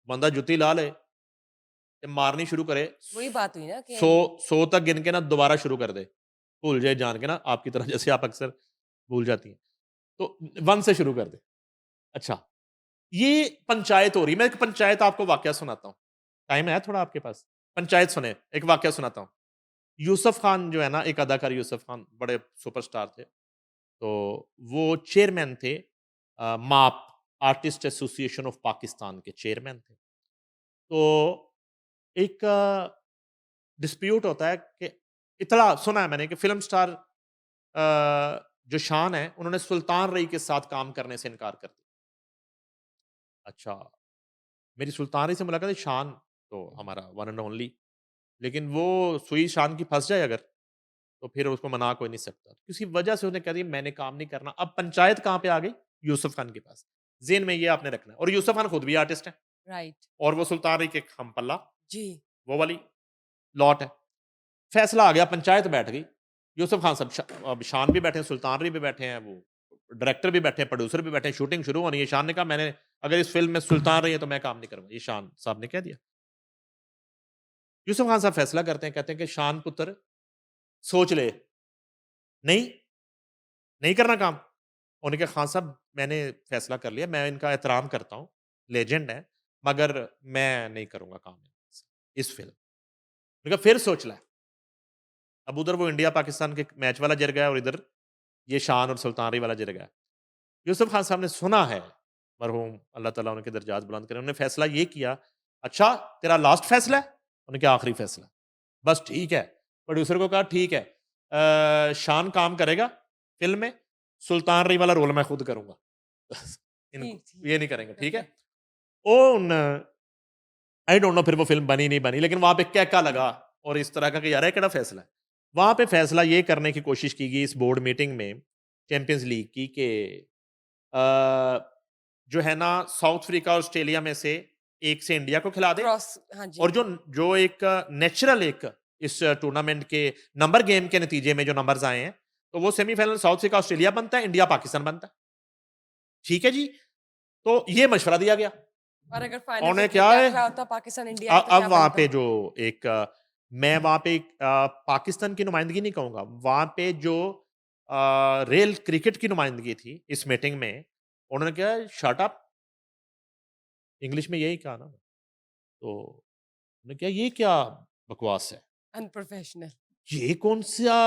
Speaker 2: बंदा जुती ला ले, ये मारनी शुरू करे,
Speaker 1: वही बात हुई ना कि
Speaker 2: 100 तक गिन के ना दोबारा शुरू कर दे, भूल जाए जान के ना, आपकी तरह जैसे आप अक्सर भूल जाती हैं, तो 1 से शुरू कर दे। अच्छा, ये पंचायत हो रही, मैं एक पंचायत आपको वाकया सुनाता हूँ, टाइम है थोड़ा आपके पास? पंचायत सुने, एक वाकया सुनाता हूँ। यूसुफ खान जो है ना, एक अदाकार यूसुफ खान, बड़े सुपरस्टार थे, तो वो चेयरमैन थे, माप आर्टिस्ट एसोसिएशन ऑफ पाकिस्तान के चेयरमैन थे। तो एक डिस्प्यूट होता है कि इतना सुना है मैंने कि फिल्म स्टार जो शान है, उन्होंने सुल्तान रई के साथ काम करने से इनकार कर दिया। अच्छा, मेरी सुल्तान रई से मुलाकात है, शान तो हमारा वन एंड ओनली, लेकिन वो सुई शान की फंस जाए अगर, तो फिर उसको मना कोई नहीं सकता। किसी वजह से उसने कह दिया मैंने काम नहीं करना। अब पंचायत कहाँ पे आ गई? यूसुफ खान के पास। ज़हन में ये आपने रखना है, और यूसुफ खान खुद भी आर्टिस्ट हैं,
Speaker 1: राइट।
Speaker 2: और वो सुल्तान रई के हम पल्ला,
Speaker 1: जी।
Speaker 2: वो वाली लॉट है। फैसला आ गया, पंचायत बैठ गई। यूसुफ खान साहब अब शान भी बैठे हैं, सुल्तान रई भी बैठे हैं, वो डायरेक्टर भी बैठे हैं, प्रोड्यूसर भी बैठे हैं, शूटिंग शुरू होनी है। शान ने कहा मैंने अगर इस फ़िल्म में सुल्तान रई है तो मैं काम नहीं करूँगा। ये शान साहब ने कह दिया। यूसुफ खान साहब फैसला करते हैं, कहते हैं कि शान पुत्र सोच ले। नहीं, नहीं करना काम। उन्होंने कहा खान साहब मैंने फैसला कर लिया, मैं इनका एहतराम करता हूँ, लेजेंड है, मगर मैं नहीं करूँगा काम इस फ़िल्म। मैंने कहा फिर सोच ला। अब उधर वो इंडिया पाकिस्तान के मैच वाला जर गया और इधर ये शान और सुल्तानरी वाला जर गया। यूसुफ खान साहब ने सुना है, मरहूम अल्लाह ताला उनके दर्जात बुलंद करे, उन्होंने फैसला ये किया, अच्छा तेरा लास्ट फैसला है? उन्होंने कहा आखिरी फैसला। बस ठीक है। प्रोड्यूसर को कहा ठीक है, शान काम करेगा फिल्म में, सुल्तान रही वाला रोल मैं खुद करूंगा।
Speaker 1: ठीक, ठीक।
Speaker 2: ये नहीं करेंगे, ठीक है। उन आई डोंट नो फिर वो फिल्म बनी नहीं बनी, लेकिन वहां पे क्या क्या लगा और इस तरह का कि यार ये केड़ा फैसला है। वहां पे फैसला ये करने की कोशिश की गई इस बोर्ड मीटिंग में चैंपियंस लीग की कि जो है ना साउथ अफ्रीका और ऑस्ट्रेलिया में से एक से इंडिया को खिला दे,
Speaker 1: क्रॉस, हाँ जी।
Speaker 2: और जो जो एक नेचुरल एक इस टूर्नामेंट के नंबर गेम के नतीजे में जो नंबर्स आए हैं, तो वो सेमीफाइनल साउथ अफ्रीका ऑस्ट्रेलिया बनता है, इंडिया पाकिस्तान बनता है। ठीक है जी। तो ये मशवरा दिया गया।
Speaker 1: और अगर फाइनल
Speaker 2: उन्हें
Speaker 1: में
Speaker 2: क्या है,
Speaker 1: क्या होता पाकिस्तान इंडिया तो
Speaker 2: अब
Speaker 1: क्या
Speaker 2: वहां
Speaker 1: बनता?
Speaker 2: पे जो एक मैं वहां पे पाकिस्तान की नुमाइंदगी नहीं कहूंगा, वहां पे जो रियल क्रिकेट की नुमाइंदगी थी इस मीटिंग में, उन्होंने क्या शट अप, इंग्लिश में यही कहा ना, तो उन्होंने क्या ये क्या बकवास है,
Speaker 1: अनप्रोफेशनल।
Speaker 2: ये कौन सा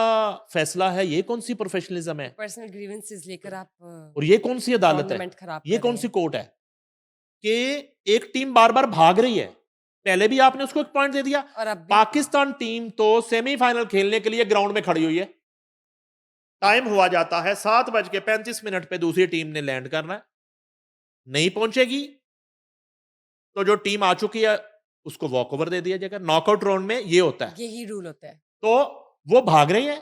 Speaker 2: फैसला है, ये कौन सी प्रोफेशनलिज्म है,
Speaker 1: पर्सनल ग्रीवेंसेस लेकर आप
Speaker 2: और ये कौन सी अदालत है,
Speaker 1: टूर्नामेंट खराब
Speaker 2: ये
Speaker 1: कर
Speaker 2: कौन
Speaker 1: रहे
Speaker 2: सी
Speaker 1: हैं।
Speaker 2: कोर्ट है कि एक टीम बार बार भाग रही है। पहले भी आपने उसको एक पॉइंट दे दिया,
Speaker 1: और अब भी
Speaker 2: पाकिस्तान टीम तो सेमीफाइनल खेलने के लिए ग्राउंड में खड़ी हुई है, टाइम हुआ जाता है 7:35 पे दूसरी टीम ने लैंड करना है, नहीं पहुंचेगी तो जो टीम आ चुकी है उसको वॉक ओवर दे दिया जाएगा। नॉकआउट राउंड में ये होता है।
Speaker 1: यही रूल होता है।
Speaker 2: तो वो भाग रही हैं,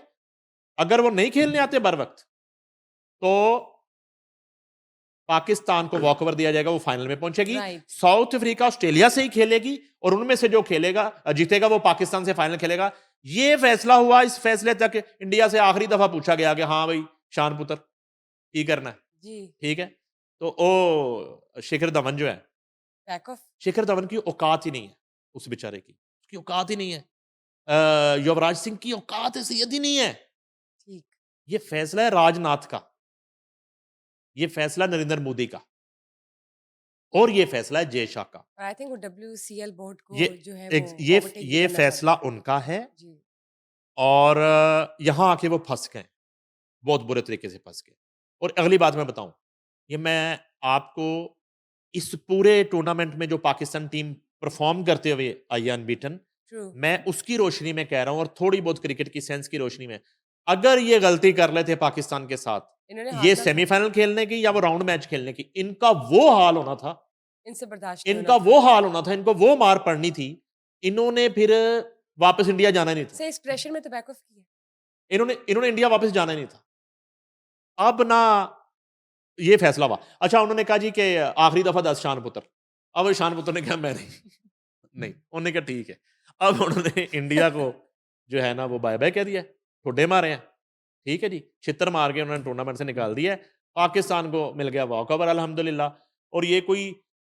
Speaker 2: अगर वो नहीं खेलने आते बर वक्त तो पाकिस्तान को वॉक ओवर दिया जाएगा, वो फाइनल में पहुंचेगी।
Speaker 1: राइट।
Speaker 2: साउथ अफ्रीका ऑस्ट्रेलिया से ही खेलेगी और उनमें से जो खेलेगा जीतेगा वो पाकिस्तान से फाइनल खेलेगा। ये फैसला हुआ। इस फैसले तक इंडिया से आखिरी दफा पूछा गया कि हाँ भाई शान पुत्र की करना है,
Speaker 1: जी।
Speaker 2: ठीक है। तो ओ शिखर धवन जो है,
Speaker 1: बैक ऑफ।
Speaker 2: शिखर धवन की औकात ही नहीं है, उस बेचारे की, उसकी औकात ही नहीं है। युवराज सिंह की औकात हैसियत ही नहीं है।
Speaker 1: ठीक।
Speaker 2: ये फैसला है राजनाथ का, ये फैसला नरेंद्र मोदी का, और ये फैसला है जय शाह का।
Speaker 1: आई थिंक वो WCL बोर्ड को
Speaker 2: ये
Speaker 1: जो है वो
Speaker 2: ये
Speaker 1: overtake भी
Speaker 2: ये
Speaker 1: करना
Speaker 2: फैसला
Speaker 1: चाहते हैं।
Speaker 2: उनका है,
Speaker 1: जी।
Speaker 2: और यहां आके वो फंस गए, बहुत बुरे तरीके से फंस गए। और अगली बात मैं बताऊं, ये मैं आपको इस पूरे टूर्नामेंट में जो पाकिस्तान टीम परफॉर्म करते हुए आई है अनबीटन,
Speaker 1: ट्रू।
Speaker 2: मैं उसकी रोशनी में कह रहा हूं, और थोड़ी बहुत क्रिकेट की सेंस की रोशनी में, अगर ये गलती कर लेते पाकिस्तान के साथ,
Speaker 1: इन्होंने
Speaker 2: ये
Speaker 1: हारना था।
Speaker 2: सेमीफाइनल खेलने की या वो राउंड मैच खेलने की, इनका वो हाल होना था,
Speaker 1: इनसे बर्दाश्त नहीं
Speaker 2: इनका
Speaker 1: होना था।
Speaker 2: वो हाल होना था, इनको वो मार पड़नी थी। इन्होंने फिर वापस इंडिया जाना ही नहीं था,
Speaker 1: से इस प्रेशर में तो बैक ऑफ किया।
Speaker 2: इन्होंने इन्होंने इंडिया वापस जाना ही नहीं था। अब ना ये फैसला हुआ। अच्छा उन्होंने कहा जी कि आखिरी दफा 10 शान पुत्र। अब शान पुत्र ने कहा मैं नहीं नहीं, उन्होंने कहा ठीक है। अब उन्होंने इंडिया को जो है ना वो बाय बाय कह दिया, ठुड्डे मारे हैं, ठीक है जी, छितर मार के उन्होंने टूर्नामेंट से निकाल दिया है। पाकिस्तान को मिल गया वॉक ओवर अल्हम्दुलिल्लाह। और ये कोई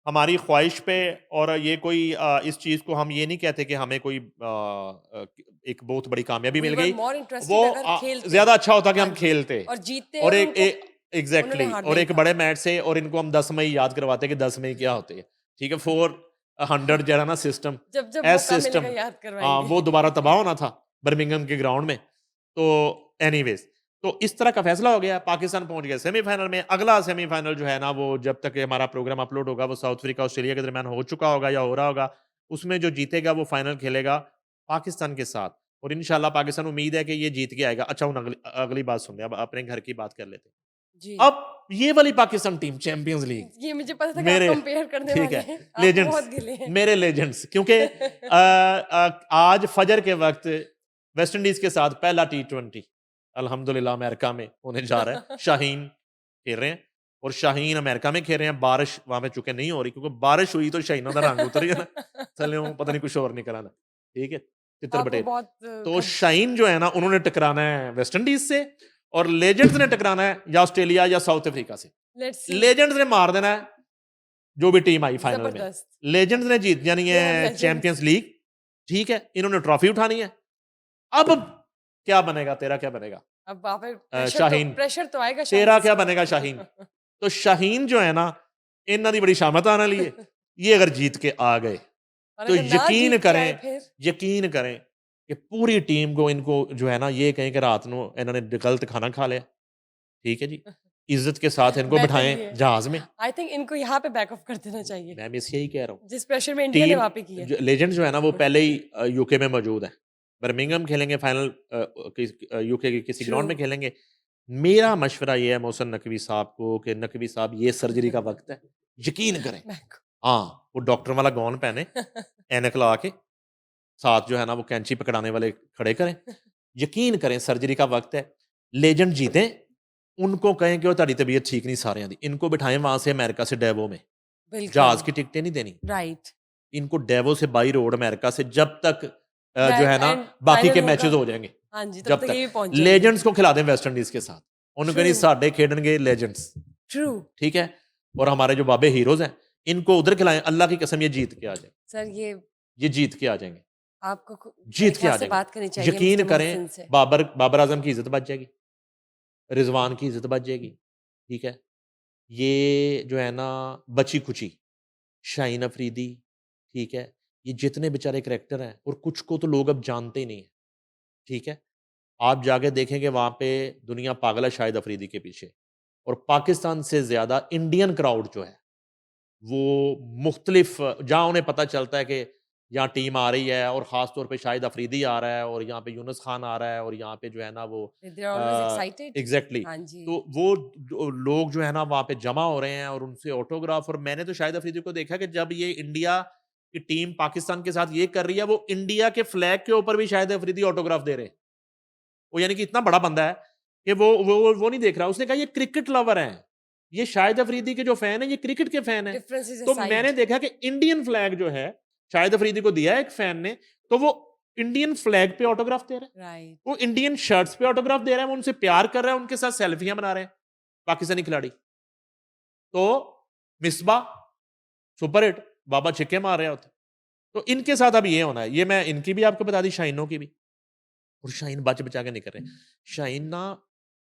Speaker 2: हमारी ख्वाहिश पे, और ये कोई इस चीज को हम ये नहीं कहते कि हमें कोई एक बहुत बड़ी कामयाबी
Speaker 1: We
Speaker 2: मिल
Speaker 1: were
Speaker 2: गई,
Speaker 1: more interested
Speaker 2: वो
Speaker 1: अगर खेलते।
Speaker 2: ज्यादा अच्छा होता कि
Speaker 1: हाँ
Speaker 2: हम
Speaker 1: जी।
Speaker 2: खेलते
Speaker 1: और जीतते
Speaker 2: और
Speaker 1: और
Speaker 2: एक
Speaker 1: उनको
Speaker 2: एग्जैक्टली
Speaker 1: उन्होंने हारना
Speaker 2: और
Speaker 1: ही
Speaker 2: एक
Speaker 1: था।
Speaker 2: बड़े मैच से, और इनको हम 10 मई याद करवाते कि 10 मई क्या होती है, ठीक है। 400 जरा ना सिस्टम,
Speaker 1: जब जब
Speaker 2: एस
Speaker 1: मौका
Speaker 2: सिस्टम,
Speaker 1: मिलेगा याद
Speaker 2: हाँ
Speaker 1: करवाएंगे।
Speaker 2: वो दोबारा तबाह होना था बर्मिंघम के ग्राउंड में। तो एनीवेज, तो इस तरह का फैसला हो गया, पाकिस्तान पहुंच गया सेमीफाइनल में। अगला सेमीफाइनल जो है ना वो जब तक हमारा प्रोग्राम अपलोड होगा वो साउथ अफ्रीका ऑस्ट्रेलिया के दरमियान हो चुका होगा या हो रहा होगा। उसमें जो जीतेगा वो फाइनल खेलेगा पाकिस्तान के साथ, और इंशाल्लाह पाकिस्तान उम्मीद है कि ये जीत के आएगा। अच्छा अगली अगली बात सुनते हैं, अब अपने घर की बात कर लेते हैं।
Speaker 1: जी।
Speaker 2: अब ये वाली पाकिस्तान टीम चैंपियंस लीग,
Speaker 1: ये मुझे पता था कि आप
Speaker 2: मेरे
Speaker 1: कंपेयर करने
Speaker 2: ठीक
Speaker 1: वाले
Speaker 2: है
Speaker 1: हैं। आप
Speaker 2: लेजेंड्स,
Speaker 1: बहुत गिले हैं।
Speaker 2: मेरे लेजेंड्स, क्योंकि आज फजर के वक्त वेस्ट इंडीज के साथ पहला T20 अल्हम्दुलिल्लाह अमेरिका में होने जा रहा है। शाहीन खेल रहे हैं, और शाहीन अमेरिका में खेल रहे हैं। बारिश वहां पे चूंकि नहीं हो रही, क्योंकि बारिश हुई तो शाहीनों का रंग उतर गया ना, चले पता नहीं कुछ और नहीं कराना, ठीक है चित्र
Speaker 1: आपको
Speaker 2: बटेर।
Speaker 1: बहुत
Speaker 2: तो शाहीन जो है ना उन्होंने टकराना है वेस्ट इंडीज से, और लेजेंड्स ने टकराना है या ऑस्ट्रेलिया या साउथ अफ्रीका से।
Speaker 1: Let's see.
Speaker 2: लेजेंड्स ने मार देना है जो भी टीम आई फाइनल में।
Speaker 1: जबरदस्त।
Speaker 2: लेजेंड्स ने जीत जानी
Speaker 1: They are
Speaker 2: है
Speaker 1: legends.
Speaker 2: चैंपियंस लीग, ठीक है, इन्होंने ट्रॉफी उठानी है। अब क्या बनेगा, तेरा क्या बनेगा
Speaker 1: अब आप प्रेशर
Speaker 2: शाहीन,
Speaker 1: प्रेशर तो आएगा
Speaker 2: तेरा
Speaker 1: शाहीन
Speaker 2: क्या
Speaker 1: से।
Speaker 2: बनेगा शाहीन। तो शाहीन जो है ना इन्हों की बड़ी शामत आने वाली है। ये अगर जीत के आ गए
Speaker 1: और
Speaker 2: तो
Speaker 1: अगर ना
Speaker 2: यकीन
Speaker 1: जीत के आए
Speaker 2: करें,
Speaker 1: फिर
Speaker 2: यकीन करें कि पूरी टीम को इनको जो है ना ये कहें कि रात को इन्होंने गलत खाना खा लिया, ठीक है जी, इज्जत के साथ इनको
Speaker 1: बेटर
Speaker 2: बिठाएं
Speaker 1: ये है।
Speaker 2: जहाज में।
Speaker 1: आई थिंक इनको यहाँ पे बैक ऑफ कर देना चाहिए।
Speaker 2: मैं भी इस यही कह रहा हूँ।
Speaker 1: जिस प्रेशर में इंडिया ने
Speaker 2: टीम
Speaker 1: वहाँ पे की है।
Speaker 2: लेजेंड जो है ना वो पहले ही यूके में मौजूद है, बर्मिंघम खेलेंगे फाइनल, यूके के किसी ग्राउंड में
Speaker 1: ट्रू।
Speaker 2: खेलेंगे। मेरा मशवरा ये है मोहसिन नकवी साहब को कि नकवी साहब ये सर्जरी का वक्त है, यकीन करें। हाँ, वो डॉक्टर वाला गॉन पहने, ऐनक लगा के, साथ जो है ना वो कैंची पकड़ाने वाले खड़े करें, यकीन करें सर्जरी का वक्त है। लेजेंड जीते, उनको कहें कि वो ताड़ी तबीयत ठीक नहीं सारियां दी, इनको बिठाएं वहां से अमेरिका से डेवो में, जहाज की टिकटें नहीं देनी,
Speaker 1: राइट।
Speaker 2: इनको डेवो से बाई रोड अमेरिका से, जब तक जो है ना
Speaker 1: एंड
Speaker 2: बाकी के
Speaker 1: फाइनल
Speaker 2: मैचेस
Speaker 1: होगा।
Speaker 2: हो जाएंगे,
Speaker 1: हाँ जी, तब
Speaker 2: जब
Speaker 1: तक ये भी
Speaker 2: तक
Speaker 1: पहुंच जाएंगे।
Speaker 2: लेजेंड्स को खिला दें वेस्ट इंडीज के साथ, उनको नहीं
Speaker 1: ट्रू।
Speaker 2: साढ़े खेलेंगे लेजेंड्स,
Speaker 1: ट्रू।
Speaker 2: ठीक है। और हमारे जो बाबे हीरोज हैं इनको उधर खिलाएं, अल्लाह की कसम ये जीत के आ जाए,
Speaker 1: सर
Speaker 2: ये जीत के आ जाएंगे,
Speaker 1: आपको मेरे
Speaker 2: जीत के
Speaker 1: ख्याल
Speaker 2: आ
Speaker 1: से
Speaker 2: जाएंगे।
Speaker 1: बात करनी चाहिए
Speaker 2: यकीन
Speaker 1: मिस्टर
Speaker 2: करें
Speaker 1: मोहसिन से।
Speaker 2: बाबर आजम की इज्जत बच जाएगी, रिजवान की इज्जत बच जाएगी, ठीक है। ये जो है ना बची खुची, शाहीन अफरीदी, ठीक है, ये जितने बेचारे करेक्टर हैं, और कुछ को तो लोग अब जानते ही नहीं है, ठीक है। आप जाके देखेंगे वहाँ पे दुनिया पागल है शाहिद अफरीदी के पीछे, और पाकिस्तान से ज़्यादा इंडियन क्राउड जो है वो मुख्तलिफ, जहाँ उन्हें पता चलता है कि यहाँ टीम आ रही है, और ख़ास तौर पे शाहिद अफरीदी आ रहा है, और यहाँ पे यूनुस खान आ रहा है, और यहाँ पे जो है ना वो
Speaker 1: they are always excited.
Speaker 2: Exactly,
Speaker 1: हाँ जी।
Speaker 2: तो वो लोग जो है ना वहाँ पे जमा हो रहे हैं और उनसे ऑटोग्राफ। और मैंने तो शाहिद अफरीदी को देखा कि जब ये इंडिया की टीम पाकिस्तान के साथ ये कर रही है, वो इंडिया के फ्लैग के ऊपर भी शाहिद अफरीदी ऑटोग्राफ दे रहे हैं। वो यानी कि इतना बड़ा बंदा है कि वो नहीं देख रहा, उसने कहा ये क्रिकेट लवर है, ये शाहिद अफरीदी के जो फैन है ये क्रिकेट के फैन है।
Speaker 1: डिफरेंसेस
Speaker 2: तो
Speaker 1: असाइड।
Speaker 2: मैंने देखा कि इंडियन फ्लैग जो है शाहिद अफरीदी को दिया है एक फैन ने, तो वो इंडियन फ्लैग पे ऑटोग्राफ दे रहा है,
Speaker 1: राइट।
Speaker 2: वो इंडियन शर्ट्स पे ऑटोग्राफ दे रहा है, वो उनसे प्यार कर रहा है, उनके साथ सेल्फियां बना रहे हैं पाकिस्तानी खिलाड़ी। तो मिसबा सुपर हिट, बाबा छिक्के मार रहे होते। तो इनके साथ अब ये होना है, ये मैं इनकी भी आपको बता दी, शाहीनों की भी। और शाहीन बच बचा के नहीं कर रहे, शाहीन ना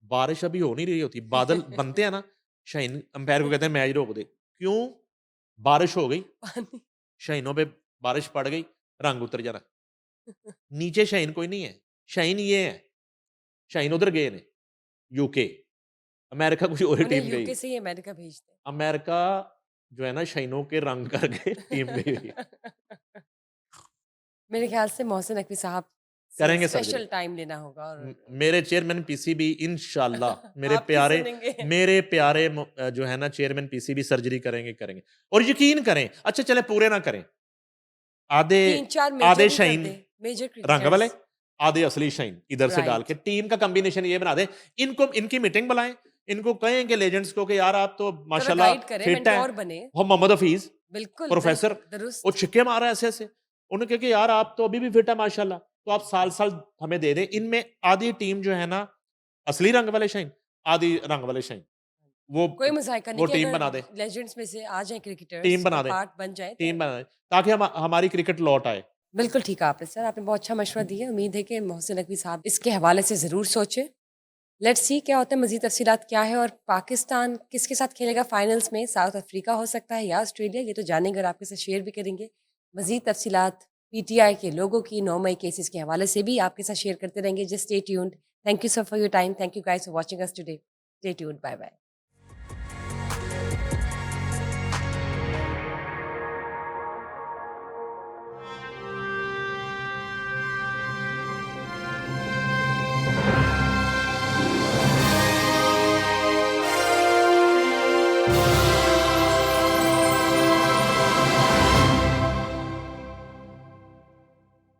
Speaker 2: बारिश अभी हो नहीं रही होती, बादल बनते हैं ना, शाहीन अंपायर को कहते हैं मैच रोक दे, क्यों? बारिश हो गई,
Speaker 1: पानी।
Speaker 2: शाहीनों पे बारिश पड़ गई, रंग उतर जाना। नीचे शाहीन कोई नहीं है, शाहीन ये है, शाहीन उधर गए ने यूके, अमेरिका कोई और
Speaker 1: उन्हें
Speaker 2: टीम गई,
Speaker 1: यूके से ही अमेरिका भेजते
Speaker 2: अमेरिका जो है ना शाहीनों के रंग करके टीम गई हुई है।
Speaker 1: मेरे ख्याल से मोहसिन नकवी साहब से
Speaker 2: करेंगे सर्जरी,
Speaker 1: स्पेशल टाइम लेना होगा और
Speaker 2: मेरे चेयरमैन पीसीबी इंशाल्लाह, मेरे
Speaker 1: आपकी
Speaker 2: प्यारे
Speaker 1: सुनेंगे।
Speaker 2: जो है ना चेयरमैन पीसीबी सर्जरी करेंगे। और यकीन करें, अच्छा चले पूरे ना करें, आधे
Speaker 1: 3-4
Speaker 2: आधे
Speaker 1: मेजर ही कर
Speaker 2: शाहीन
Speaker 1: दे, मेजर
Speaker 2: रंग वाले,
Speaker 1: क्रिकेटर्स।
Speaker 2: आधे असली शाहीन इधर से डाल के
Speaker 1: राइट।
Speaker 2: टीम का कॉम्बिनेशन ये बना दे। इनको इनकी मीटिंग बुलाएं, इनको कहें कि लेजेंड्स को कि यार आप तो
Speaker 1: थोड़ा
Speaker 2: माशाल्लाह
Speaker 1: गाइड करें,
Speaker 2: फिट हैं,
Speaker 1: मेंटोर बने।
Speaker 2: हम मोहम्मद हफीज
Speaker 1: बिल्कुल,
Speaker 2: प्रोफेसर,
Speaker 1: बिल्कुल,
Speaker 2: वो
Speaker 1: दुरुस्त।
Speaker 2: छिक्के मार रहा है ऐसे ऐसे, उन्होंने कहा कि यार आप तो अभी भी फिट है माशाल्लाह, तो आप साल साल हमें दे दें। इनमें आधी टीम जो है ना असली रंग वाले शाहीन, आधी रंग वाले शाहीन, वो
Speaker 1: कोई मज़ाहिका नहीं
Speaker 2: वो
Speaker 1: कि
Speaker 2: टीम
Speaker 1: अगर
Speaker 2: बना दे,
Speaker 1: लेजेंड्स में से आ जाएँ क्रिकेटर्स
Speaker 2: टीम बना
Speaker 1: और
Speaker 2: दे,
Speaker 1: पार्ट बन जाएँ तो
Speaker 2: टीम बना दे, ताकि हमारी क्रिकेट लौट आए।
Speaker 1: बिल्कुल ठीक कहा आपने सर, आपने बहुत अच्छा मशवरा दिया। उम्मीद है कि मोहसिन नकवी साहब इसके हवाले से ज़रूर सोचें। लेट्स सी क्या होता है, मज़ीद तफ़सीलात क्या है और पाकिस्तान किसके साथ खेलेगा फाइनल्स में, साउथ अफ्रीका हो सकता है या ऑस्ट्रेलिया, ये तो जानेंगे और आपके साथ शेयर भी करेंगे। मज़ीद तफ़सीलात पीटीआई के लोगों की 9 मई केसेस के हवाले से भी आपके साथ शेयर करते रहेंगे। Just stay tuned. Thank you so for your time. Thank you guys for watching us today. Stay tuned. Bye bye.